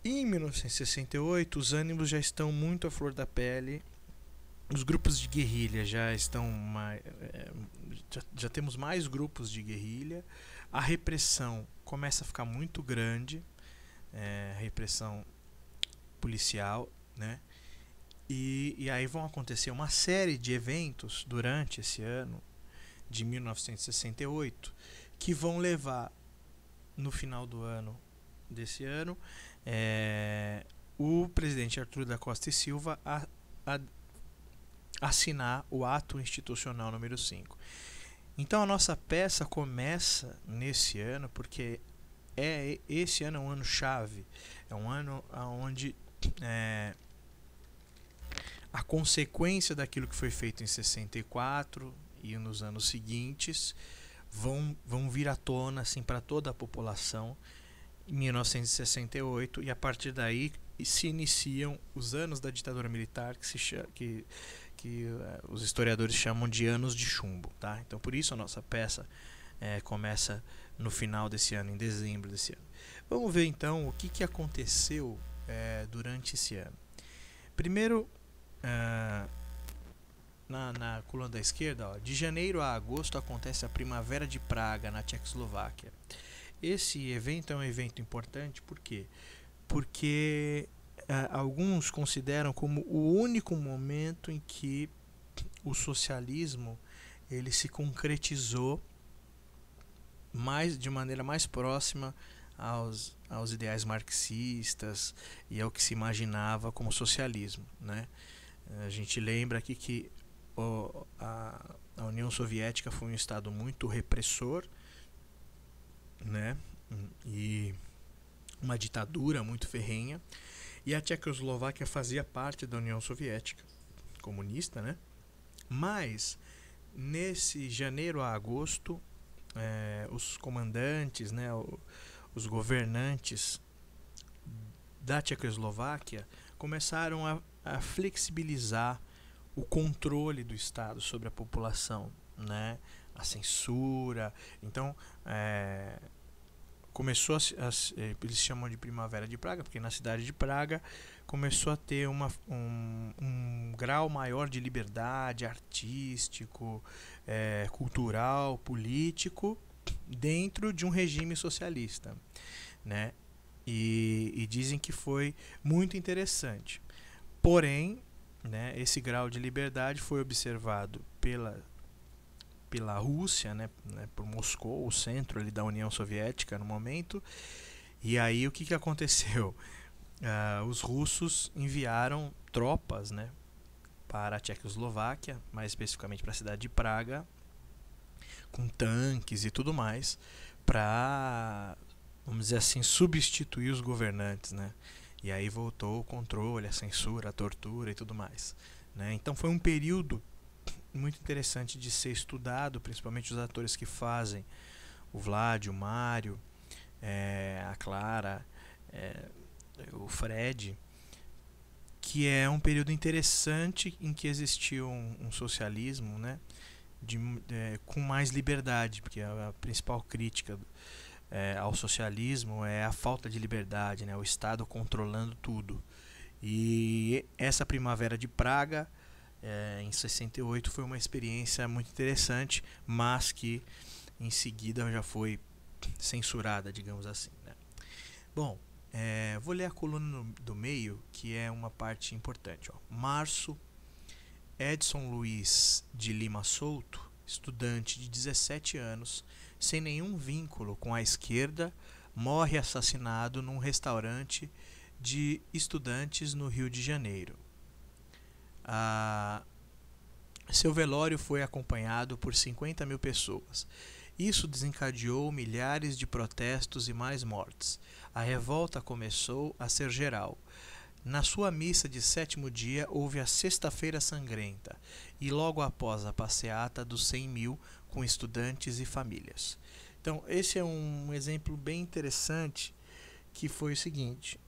Em 1968, os ânimos já estão muito à flor da pele. Os grupos de guerrilha já estão já temos mais grupos de guerrilha. A repressão começa a ficar muito grande, repressão policial, né? E aí vão acontecer uma série de eventos durante esse ano de 1968 que vão levar, no final do ano desse ano, o presidente Arthur da Costa e Silva a assinar o ato institucional número 5. Então a nossa peça começa nesse ano, porque esse ano é um ano chave, é um ano onde a consequência daquilo que foi feito em 64 e nos anos seguintes vão vir à tona assim, para toda a população em 1968, e a partir daí se iniciam os anos da ditadura militar, que os historiadores chamam de anos de chumbo, tá? Então por isso a nossa peça começa no final desse ano, em dezembro desse ano. Vamos ver então o que aconteceu durante esse ano. Primeiro, na coluna da esquerda, ó, de janeiro a agosto acontece a Primavera de Praga, na Tchecoslováquia. Esse evento é um evento importante, por quê? Porque alguns consideram como o único momento em que o socialismo ele se concretizou de maneira mais próxima aos ideais marxistas e ao que se imaginava como socialismo, né? A gente lembra aqui que a União Soviética foi um estado muito repressor, né? E uma ditadura muito ferrenha, e a Tchecoslováquia fazia parte da União Soviética comunista, né? Mas nesse janeiro a agosto, os comandantes, né, os governantes da Tchecoslováquia começaram a flexibilizar o controle do Estado sobre a população, né? A censura. Então começou eles chamam de Primavera de Praga, porque na cidade de Praga começou a ter um grau maior de liberdade artístico, cultural, político, dentro de um regime socialista, né? E dizem que foi muito interessante. Porém, né, esse grau de liberdade foi observado pela Rússia, né, por Moscou, o centro ali da União Soviética no momento. E aí o que aconteceu? Os russos enviaram tropas, né, para a Tchecoslováquia, mais especificamente para a cidade de Praga, com tanques e tudo mais, para, vamos dizer assim, substituir os governantes, né? E aí voltou o controle, a censura, a tortura e tudo mais, né? Então foi um período muito interessante de ser estudado, principalmente os atores que fazem o Vlad, o Mário, a Clara, o Fred, que é um período interessante em que existiu um socialismo, né, com mais liberdade, porque a principal crítica ao socialismo é a falta de liberdade, né, o Estado controlando tudo. E essa Primavera de Praga, em 68, foi uma experiência muito interessante, mas que em seguida já foi censurada, digamos assim, né? Bom, vou ler a coluna do meio, que é uma parte importante. Março, Edson Luiz de Lima Souto, estudante de 17 anos, sem nenhum vínculo com a esquerda, morre assassinado num restaurante de estudantes no Rio de Janeiro. Seu velório foi acompanhado por 50 mil pessoas. Isso desencadeou milhares de protestos e mais mortes. A revolta começou a ser geral. Na sua missa de 7º dia houve a Sexta-feira Sangrenta e logo após a passeata dos 100 mil com estudantes e famílias. Então esse é um exemplo bem interessante, que foi o seguinte: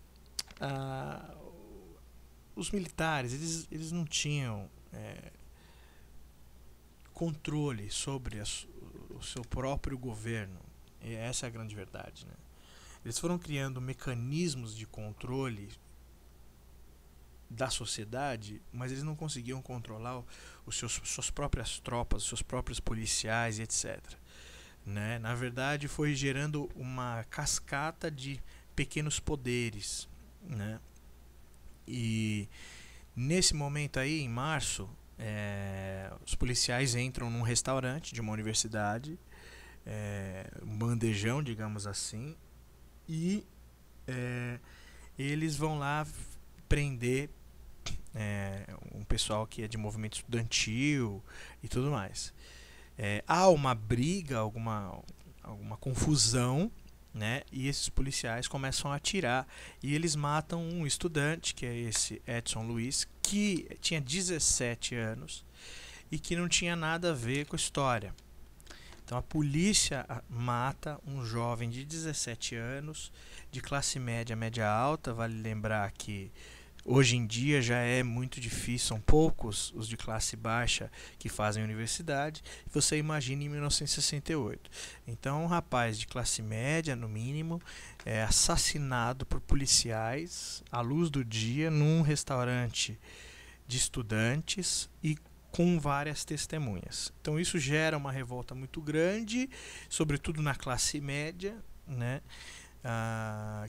os militares eles não tinham controle sobre o seu próprio governo, e essa é a grande verdade, né? Eles foram criando mecanismos de controle da sociedade, mas eles não conseguiam controlar suas próprias tropas, os seus próprios policiais e etc. Né? Na verdade, foi gerando uma cascata de pequenos poderes, né? E nesse momento aí, em março, os policiais entram num restaurante de uma universidade, um bandejão, digamos assim, e eles vão lá prender um pessoal que é de movimento estudantil e tudo mais. Há uma briga, alguma confusão, né? E esses policiais começam a atirar e eles matam um estudante, que é esse Edson Luiz, que tinha 17 anos e que não tinha nada a ver com a história. Então a polícia mata um jovem de 17 anos, de classe média, média alta. Vale lembrar que hoje em dia já é muito difícil, são poucos os de classe baixa que fazem universidade. Você imagina em 1968. Então um rapaz de classe média, no mínimo, é assassinado por policiais à luz do dia num restaurante de estudantes e com várias testemunhas. Então isso gera uma revolta muito grande, sobretudo na classe média, né?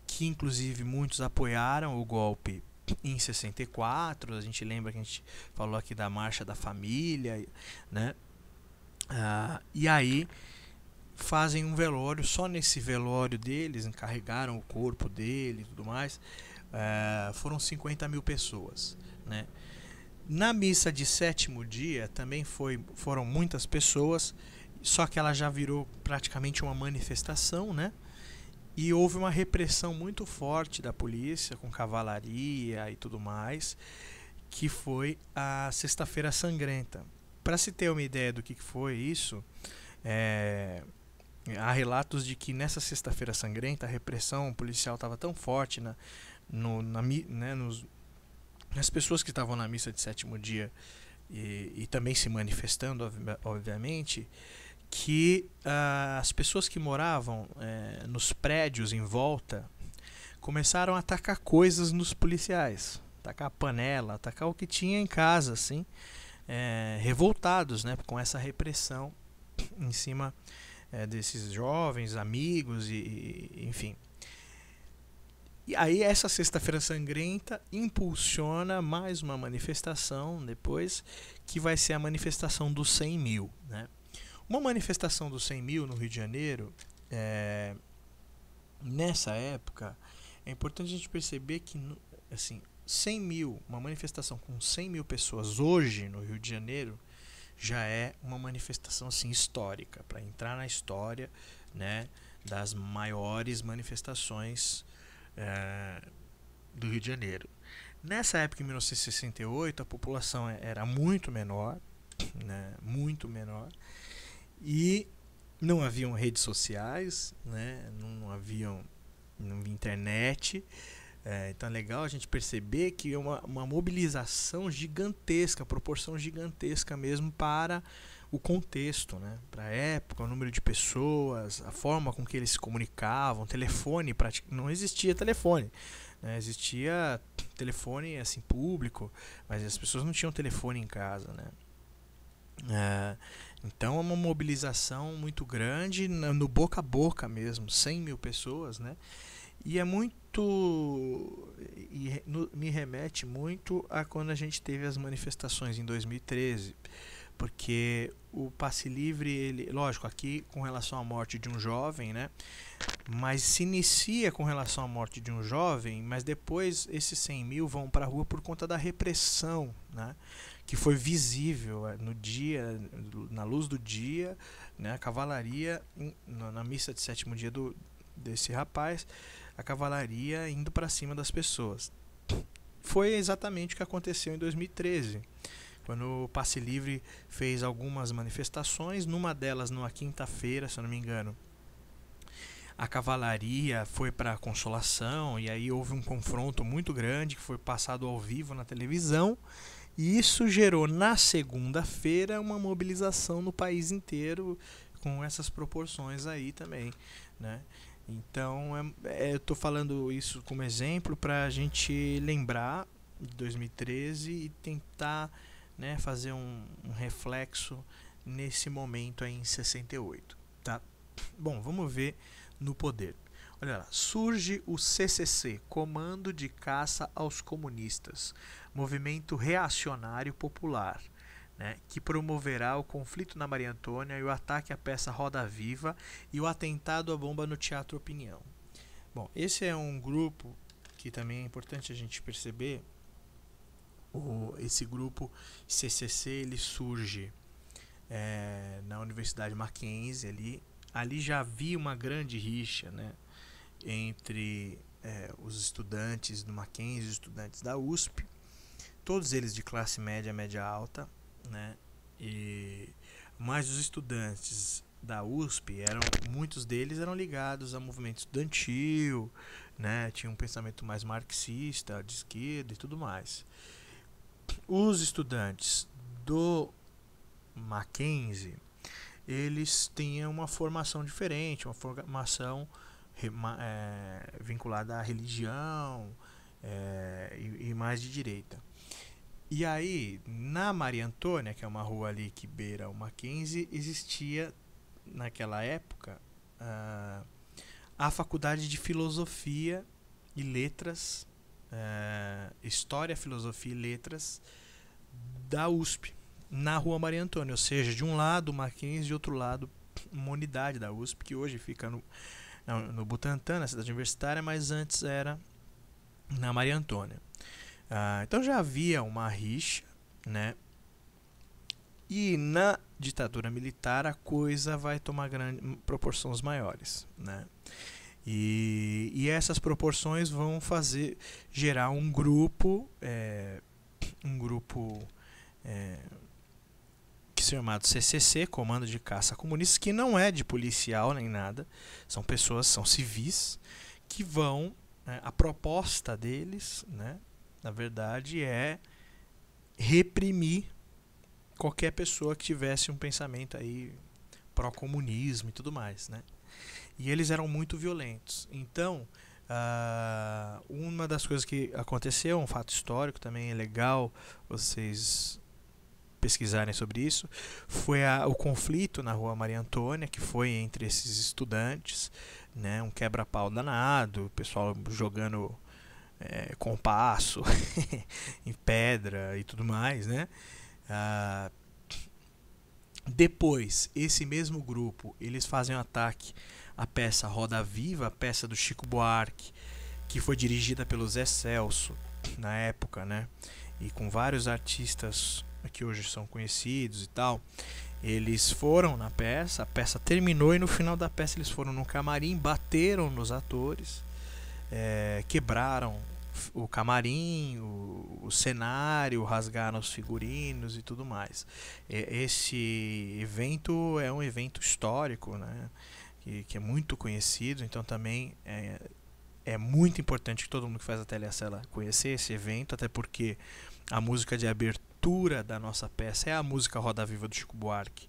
Que inclusive muitos apoiaram o golpe em 64. A gente lembra que a gente falou aqui da Marcha da Família, né? E aí fazem um velório. Só nesse velório deles, encarregaram o corpo dele e tudo mais, foram 50 mil pessoas, né? Na missa de 7º dia também foram muitas pessoas, só que ela já virou praticamente uma manifestação, né? E houve uma repressão muito forte da polícia, com cavalaria e tudo mais, que foi a Sexta-feira Sangrenta. Para se ter uma ideia do que foi isso, há relatos de que nessa Sexta-feira Sangrenta a repressão policial estava tão forte nas pessoas que estavam na missa de 7º dia e também se manifestando, obviamente, que as pessoas que moravam nos prédios em volta começaram a atacar coisas nos policiais, atacar panela, atacar o que tinha em casa, assim, revoltados, né, com essa repressão em cima desses jovens, amigos enfim. E aí essa Sexta-feira Sangrenta impulsiona mais uma manifestação depois, que vai ser a manifestação dos 100 mil, né? Uma manifestação dos 100 mil no Rio de Janeiro, nessa época, é importante a gente perceber que, assim, 100 mil, uma manifestação com 100 mil pessoas hoje no Rio de Janeiro, já é uma manifestação assim, histórica, para entrar na história, né, das maiores manifestações do Rio de Janeiro. Nessa época, em 1968, a população era muito menor, né, muito menor, e não haviam redes sociais, né, não havia internet. Então é legal a gente perceber que é uma mobilização gigantesca, proporção gigantesca mesmo para o contexto, né? Para a época, o número de pessoas, a forma com que eles se comunicavam, telefone, não existia telefone, né? Existia telefone assim público, mas as pessoas não tinham telefone em casa, né? Então é uma mobilização muito grande no boca a boca mesmo, 100 mil pessoas, né? E é muito. Me remete muito a quando a gente teve as manifestações em 2013. Porque o passe livre, ele, lógico, aqui com relação à morte de um jovem, né? Mas se inicia com relação à morte de um jovem, mas depois esses 100 mil vão para a rua por conta da repressão, né? Que foi visível no dia, na luz do dia, né? A cavalaria, na missa de sétimo dia desse rapaz, a cavalaria indo para cima das pessoas. Foi exatamente o que aconteceu em 2013, quando o Passe Livre fez algumas manifestações. Numa delas, numa quinta-feira, se eu não me engano, a cavalaria foi para a Consolação, e aí houve um confronto muito grande que foi passado ao vivo na televisão, e isso gerou na segunda-feira uma mobilização no país inteiro com essas proporções aí também, né? Então eu estou falando isso como exemplo para a gente lembrar de 2013 e tentar, né, fazer um reflexo nesse momento aí em 68, tá? Bom, vamos ver no poder. Olha lá, surge o CCC, Comando de Caça aos Comunistas, movimento reacionário popular, né, que promoverá o conflito na Maria Antônia e o ataque à peça Roda Viva e o atentado à bomba no Teatro Opinião. Bom, esse é um grupo que também é importante a gente perceber. Esse grupo CCC, ele surge na Universidade Mackenzie. Ali já havia uma grande rixa, né, entre os estudantes do Mackenzie e os estudantes da USP, todos eles de classe média, média alta, né? Mas os estudantes da USP, muitos deles eram ligados ao movimento estudantil, né? Tinham um pensamento mais marxista, de esquerda e tudo mais. Os estudantes do Mackenzie, eles tinham uma formação diferente, uma formação vinculada à religião e mais de direita. E aí, na Maria Antônia, que é uma rua ali que beira o Mackenzie, existia, naquela época, a Faculdade de Filosofia e Letras, História, Filosofia e Letras da USP, na rua Maria Antônia. Ou seja, de um lado o Mackenzie, de outro lado uma unidade da USP, que hoje fica no Butantã, na cidade universitária, mas antes era na Maria Antônia. Então já havia uma rixa, né? E na ditadura militar a coisa vai tomar proporções maiores, né? E essas proporções vão gerar um grupo que é chamado CCC, Comando de Caça a Comunistas, que não é de policial nem nada, são pessoas, são civis, que vão, a proposta deles, né, na verdade, é reprimir qualquer pessoa que tivesse um pensamento aí pró-comunismo e tudo mais, né? E eles eram muito violentos. Então, uma das coisas que aconteceu, um fato histórico também é legal vocês pesquisarem sobre isso, foi o conflito na rua Maria Antônia, que foi entre esses estudantes, né? Um quebra-pau danado, o pessoal jogando compasso em pedra e tudo mais, né? Depois, esse mesmo grupo, eles fazem um ataque à peça Roda Viva, a peça do Chico Buarque, que foi dirigida pelo Zé Celso na época, né? E com vários artistas que hoje são conhecidos e tal. Eles foram na peça, a peça terminou e no final da peça eles foram no camarim, bateram nos atores, quebraram o camarim, o cenário, rasgaram os figurinos e tudo mais. Esse evento é um evento histórico, né? Que é muito conhecido, então também é muito importante que todo mundo que faz a Telecela conhecer esse evento, até porque a música de abertura da nossa peça é a música Roda Viva do Chico Buarque,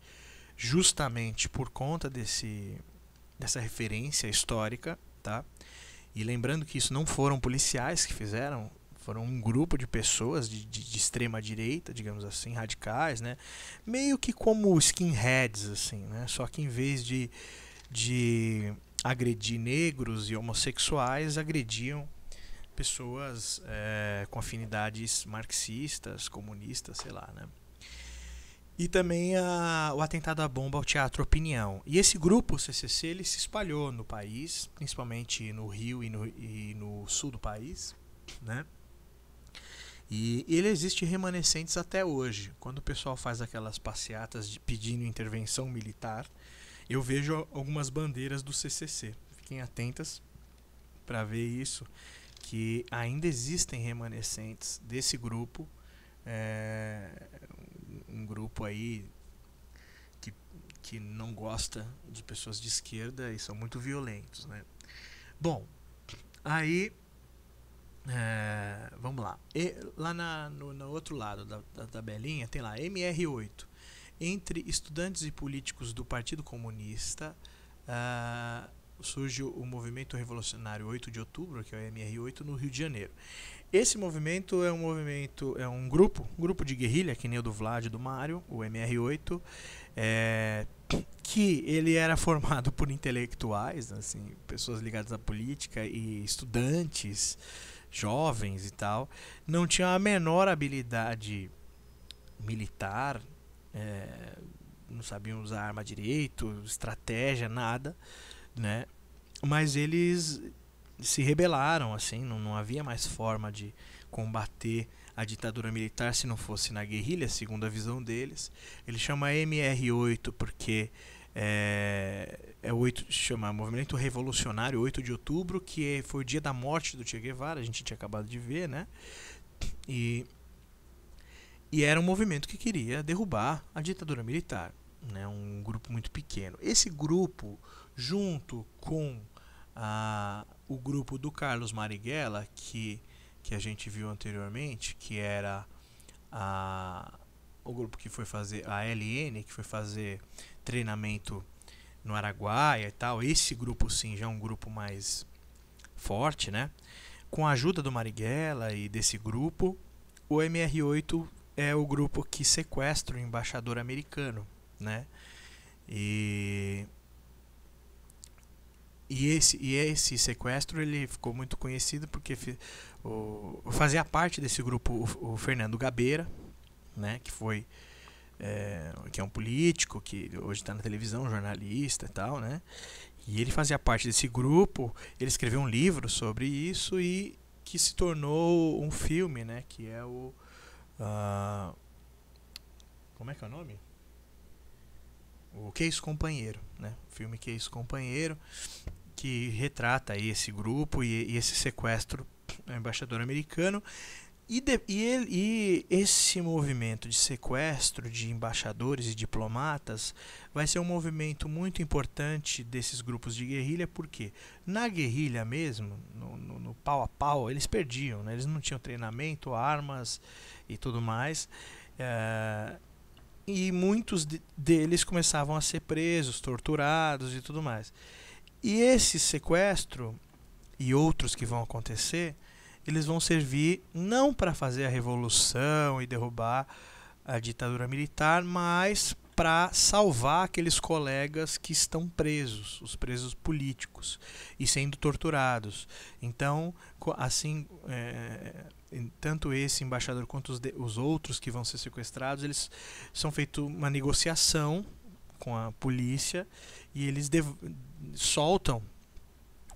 justamente por conta dessa referência histórica, tá? E lembrando que isso não foram policiais que fizeram, foram um grupo de pessoas de extrema direita, digamos assim, radicais, né? Meio que como skinheads, assim, né? Só que em vez de agredir negros e homossexuais, agrediam pessoas com afinidades marxistas, comunistas, sei lá, né? E também o atentado à bomba ao Teatro Opinião. E esse grupo, o CCC, ele se espalhou no país, principalmente no Rio e no sul do país, né? E ele existe remanescentes até hoje. Quando o pessoal faz aquelas passeatas pedindo intervenção militar, eu vejo algumas bandeiras do CCC. Fiquem atentas para ver isso, que ainda existem remanescentes desse grupo. Um grupo aí que não gosta de pessoas de esquerda e são muito violentos, né? Bom, aí vamos lá. Lá no outro lado da tabelinha tem lá MR8. Entre estudantes e políticos do Partido Comunista surge o Movimento Revolucionário 8 de Outubro, que é o MR8, no Rio de Janeiro. Esse movimento é um grupo de guerrilha, que nem o do Vlad e do Mário, o MR8, que ele era formado por intelectuais, assim, pessoas ligadas à política e estudantes, jovens e tal. Não tinha a menor habilidade militar, não sabiam usar arma direito, estratégia, nada, né? Mas eles se rebelaram, assim, não havia mais forma de combater a ditadura militar se não fosse na guerrilha, segundo a visão deles. Ele chama MR8 porque chama Movimento Revolucionário 8 de Outubro, que foi o dia da morte do Che Guevara, a gente tinha acabado de ver, né? E era um movimento que queria derrubar a ditadura militar, né? Um grupo muito pequeno. Esse grupo, junto com o grupo do Carlos Marighella, que a gente viu anteriormente, que era o grupo que foi fazer a LN, que foi fazer treinamento no Araguaia e tal. Esse grupo sim já é um grupo mais forte, né? Com a ajuda do Marighella e desse grupo, o MR8 é o grupo que sequestra o embaixador americano, né? E esse sequestro ele ficou muito conhecido porque fazia parte desse grupo o Fernando Gabeira, né? Que é um político que hoje está na televisão, jornalista e tal, né? E ele fazia parte desse grupo. Ele escreveu um livro sobre isso e que se tornou um filme, né? Que é como é que é o nome? O Que-isso Companheiro, né? O filme Que-isso Companheiro, que retrata esse grupo e esse sequestro do embaixador americano. E esse movimento de sequestro de embaixadores e diplomatas vai ser um movimento muito importante desses grupos de guerrilha, porque na guerrilha mesmo, no pau a pau, eles perdiam, né? Eles não tinham treinamento, armas e tudo mais. E muitos deles começavam a ser presos, torturados e tudo mais. E esse sequestro e outros que vão acontecer, eles vão servir não para fazer a revolução e derrubar a ditadura militar, mas para salvar aqueles colegas que estão presos, os presos políticos, e sendo torturados. Então, assim, tanto esse embaixador quanto os outros que vão ser sequestrados, eles são feito uma negociação com a polícia e eles soltam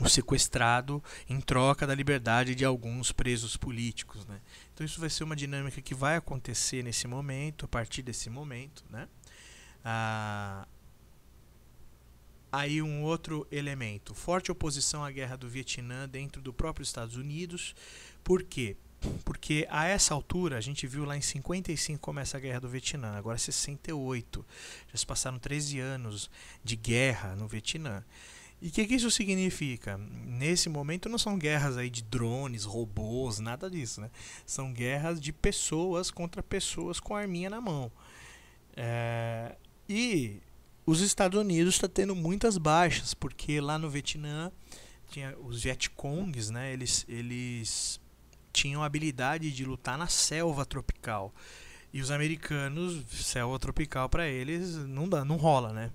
o sequestrado em troca da liberdade de alguns presos políticos, né? Então isso vai ser uma dinâmica que vai acontecer nesse momento, a partir desse momento, né? aí um outro elemento, forte oposição à guerra do Vietnã dentro do próprio Estados Unidos. Por quê? Porque a essa altura, a gente viu lá em 55 começa a guerra do Vietnã, agora é 68. Já se passaram 13 anos de guerra no Vietnã. E o que isso significa? Nesse momento não são guerras aí de drones, robôs, nada disso, né? São guerras de pessoas contra pessoas com a arminha na mão. E os Estados Unidos está tendo muitas baixas, porque lá no Vietnã tinha os Vietcongs, né? Eles tinham a habilidade de lutar na selva tropical. E os americanos, selva tropical para eles não rola, né?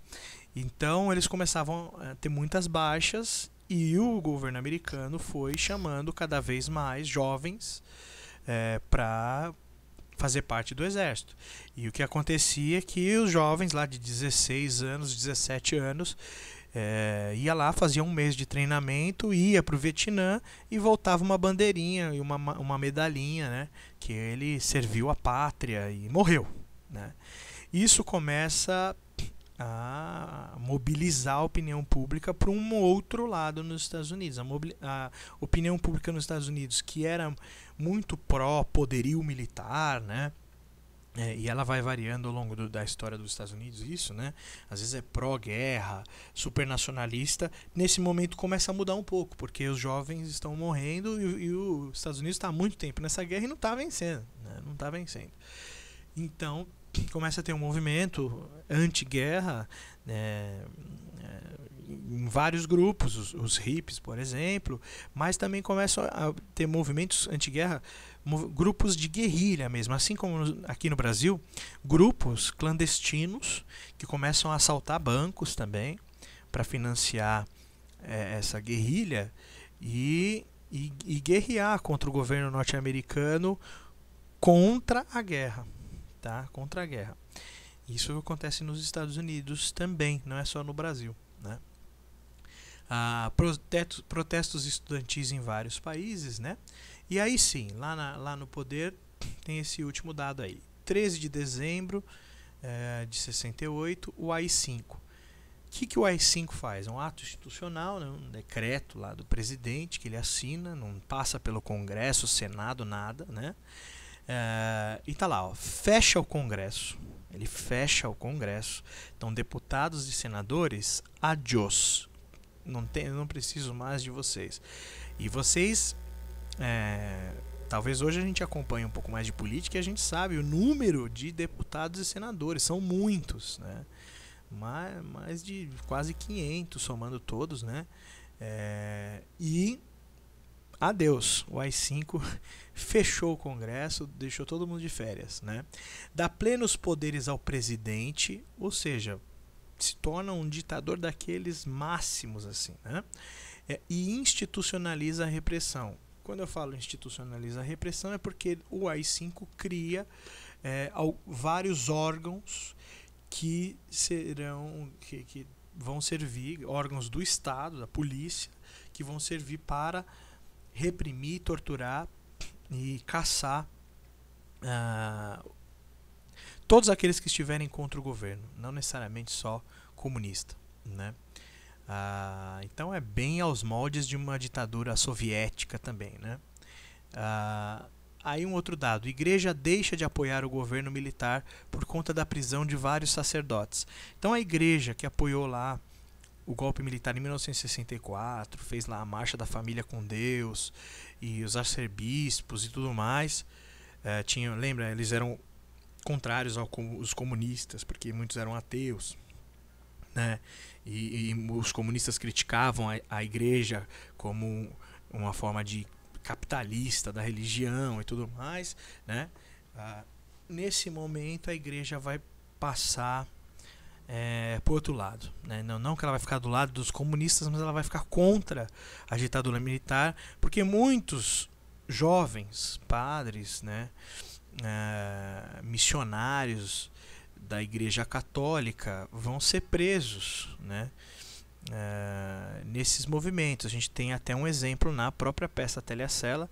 Então eles começavam a ter muitas baixas e o governo americano foi chamando cada vez mais jovens para fazer parte do exército. E o que acontecia é que os jovens lá de 16 anos, 17 anos, ia lá, fazia um mês de treinamento, ia para o Vietnã e voltava uma bandeirinha e uma medalhinha, né, que ele serviu à pátria e morreu, né? Isso começa a mobilizar a opinião pública para um outro lado nos Estados Unidos. A opinião pública nos Estados Unidos, que era muito pró-poderio militar, né? E ela vai variando ao longo da história dos Estados Unidos, isso, né? Às vezes é pró-guerra, supernacionalista. Nesse momento começa a mudar um pouco, porque os jovens estão morrendo e os Estados Unidos está há muito tempo nessa guerra e não está vencendo, né? Não está vencendo. Então começa a ter um movimento anti-guerra, né, em vários grupos, os hippies, por exemplo, mas também começam a ter movimentos anti-guerra, grupos de guerrilha mesmo, assim como aqui no Brasil, grupos clandestinos que começam a assaltar bancos também para financiar essa guerrilha e guerrear contra o governo norte-americano contra a guerra. Tá? Contra a guerra. Isso acontece nos Estados Unidos também, não é só no Brasil, né? Protestos estudantis em vários países, né? E aí sim, lá no poder tem esse último dado aí. 13 de dezembro de 68, o AI-5. O que o AI-5 faz? É um ato institucional, né? Um decreto lá do presidente que ele assina, não passa pelo Congresso, Senado, nada, né? E tá lá, ó, fecha o Congresso. Ele fecha o Congresso. Então, deputados e senadores, adiós. Não preciso mais de vocês. E vocês, talvez hoje a gente acompanhe um pouco mais de política e a gente sabe o número de deputados e senadores. São muitos, né? Mais de quase 500, somando todos, né? E adeus, o AI-5 fechou o Congresso, deixou todo mundo de férias, né? Dá plenos poderes ao presidente, ou seja, se torna um ditador daqueles máximos, assim, né? E institucionaliza a repressão. Quando eu falo institucionaliza a repressão é porque o AI-5 cria vários órgãos que vão servir, órgãos do Estado, da polícia, que vão servir para reprimir, torturar e caçar todos aqueles que estiverem contra o governo, não necessariamente só comunista, né? Então é bem aos moldes de uma ditadura soviética também, né? Aí um outro dado, a igreja deixa de apoiar o governo militar por conta da prisão de vários sacerdotes. Então a igreja que apoiou lá o golpe militar em 1964, fez lá a Marcha da Família com Deus, e os arcebispos e tudo mais, lembra, eles eram contrários aos comunistas, porque muitos eram ateus, né? E os comunistas criticavam a igreja como uma forma de capitalista da religião e tudo mais, né? Nesse momento a igreja vai passar para o outro lado, né? Não que ela vai ficar do lado dos comunistas, mas ela vai ficar contra a ditadura militar, porque muitos jovens padres, né, missionários da Igreja Católica vão ser presos, né, nesses movimentos. A gente tem até um exemplo na própria peça Telha-Sela,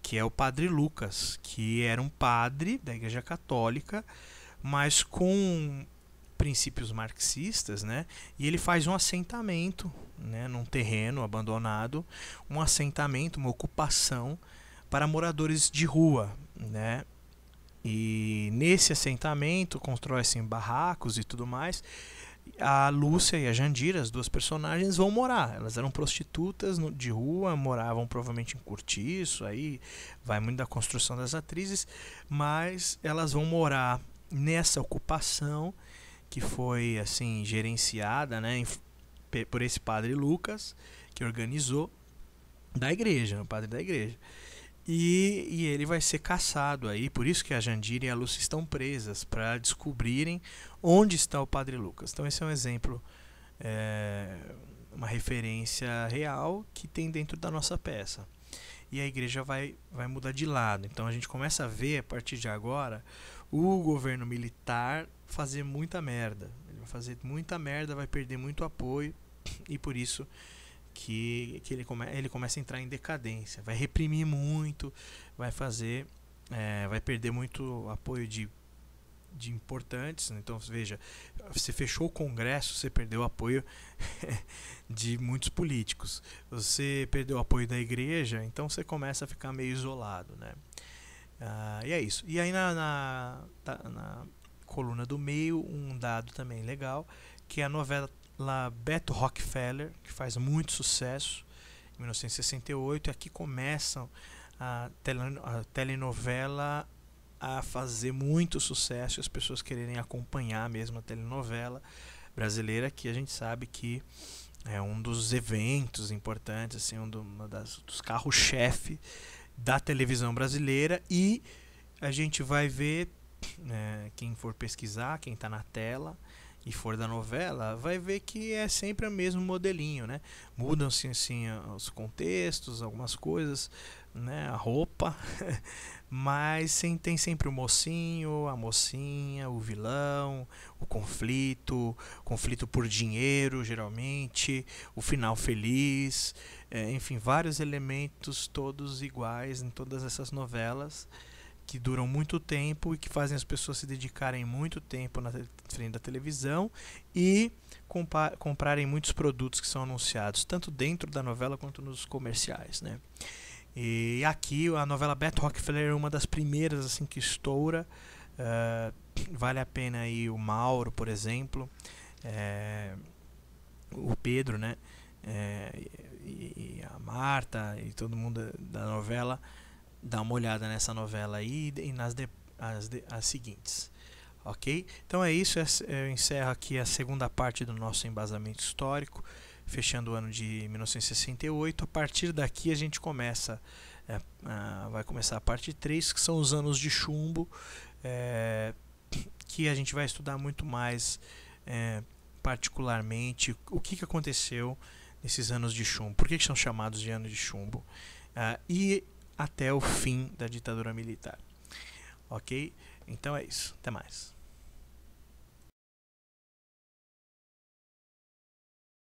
que é o padre Lucas, que era um padre da Igreja Católica, mas com princípios marxistas, né? E ele faz um assentamento, né, num terreno abandonado, um assentamento, uma ocupação para moradores de rua, né? E nesse assentamento constrói-se barracos e tudo mais. A Lúcia e a Jandira, as duas personagens, vão morar. Elas eram prostitutas de rua, moravam provavelmente em cortiço, aí vai muito da construção das atrizes, mas elas vão morar nessa ocupação que foi assim gerenciada, né, por esse padre Lucas, que organizou, da igreja, o padre da igreja. E ele vai ser caçado aí, por isso que a Jandira e a Lúcia estão presas, para descobrirem onde está o padre Lucas. Então esse é um exemplo, uma referência real que tem dentro da nossa peça. E a igreja vai mudar de lado. Então a gente começa a ver, a partir de agora, o governo militar fazer muita merda. Ele vai fazer muita merda, vai perder muito apoio, e por isso que ele começa a entrar em decadência, vai reprimir muito, vai perder muito apoio de importantes. Então veja, você fechou o Congresso, você perdeu o apoio de muitos políticos, você perdeu o apoio da igreja, então você começa a ficar meio isolado, né? E é isso. E aí na coluna do meio, um dado também legal, que é a novela Beto Rockefeller, que faz muito sucesso em 1968, e aqui começam a telenovela a fazer muito sucesso, e as pessoas quererem acompanhar mesmo a telenovela brasileira, que a gente sabe que é um dos eventos importantes, assim, dos carros-chefe da televisão brasileira. E a gente vai ver, quem for pesquisar, quem está na tela e for da novela, vai ver que é sempre o mesmo modelinho, né? Mudam-se assim os contextos, algumas coisas, né? A roupa, mas tem sempre o mocinho, a mocinha, o vilão, o conflito por dinheiro, geralmente, o final feliz, enfim, vários elementos todos iguais em todas essas novelas, que duram muito tempo e que fazem as pessoas se dedicarem muito tempo na frente da televisão e comprarem muitos produtos que são anunciados, tanto dentro da novela quanto nos comerciais, né? E aqui a novela Beto Rockefeller é uma das primeiras assim que estoura. Vale a pena aí o Mauro, por exemplo, o Pedro, né? E a Marta e todo mundo da novela. Dá uma olhada nessa novela aí e as seguintes, ok? Então é isso, eu encerro aqui a segunda parte do nosso embasamento histórico, fechando o ano de 1968. A partir daqui a gente vai começar a parte 3, que são os anos de chumbo, que a gente vai estudar muito mais, particularmente, o que aconteceu nesses anos de chumbo, por que são chamados de anos de chumbo, e até o fim da ditadura militar. Ok? Então é isso. Até mais.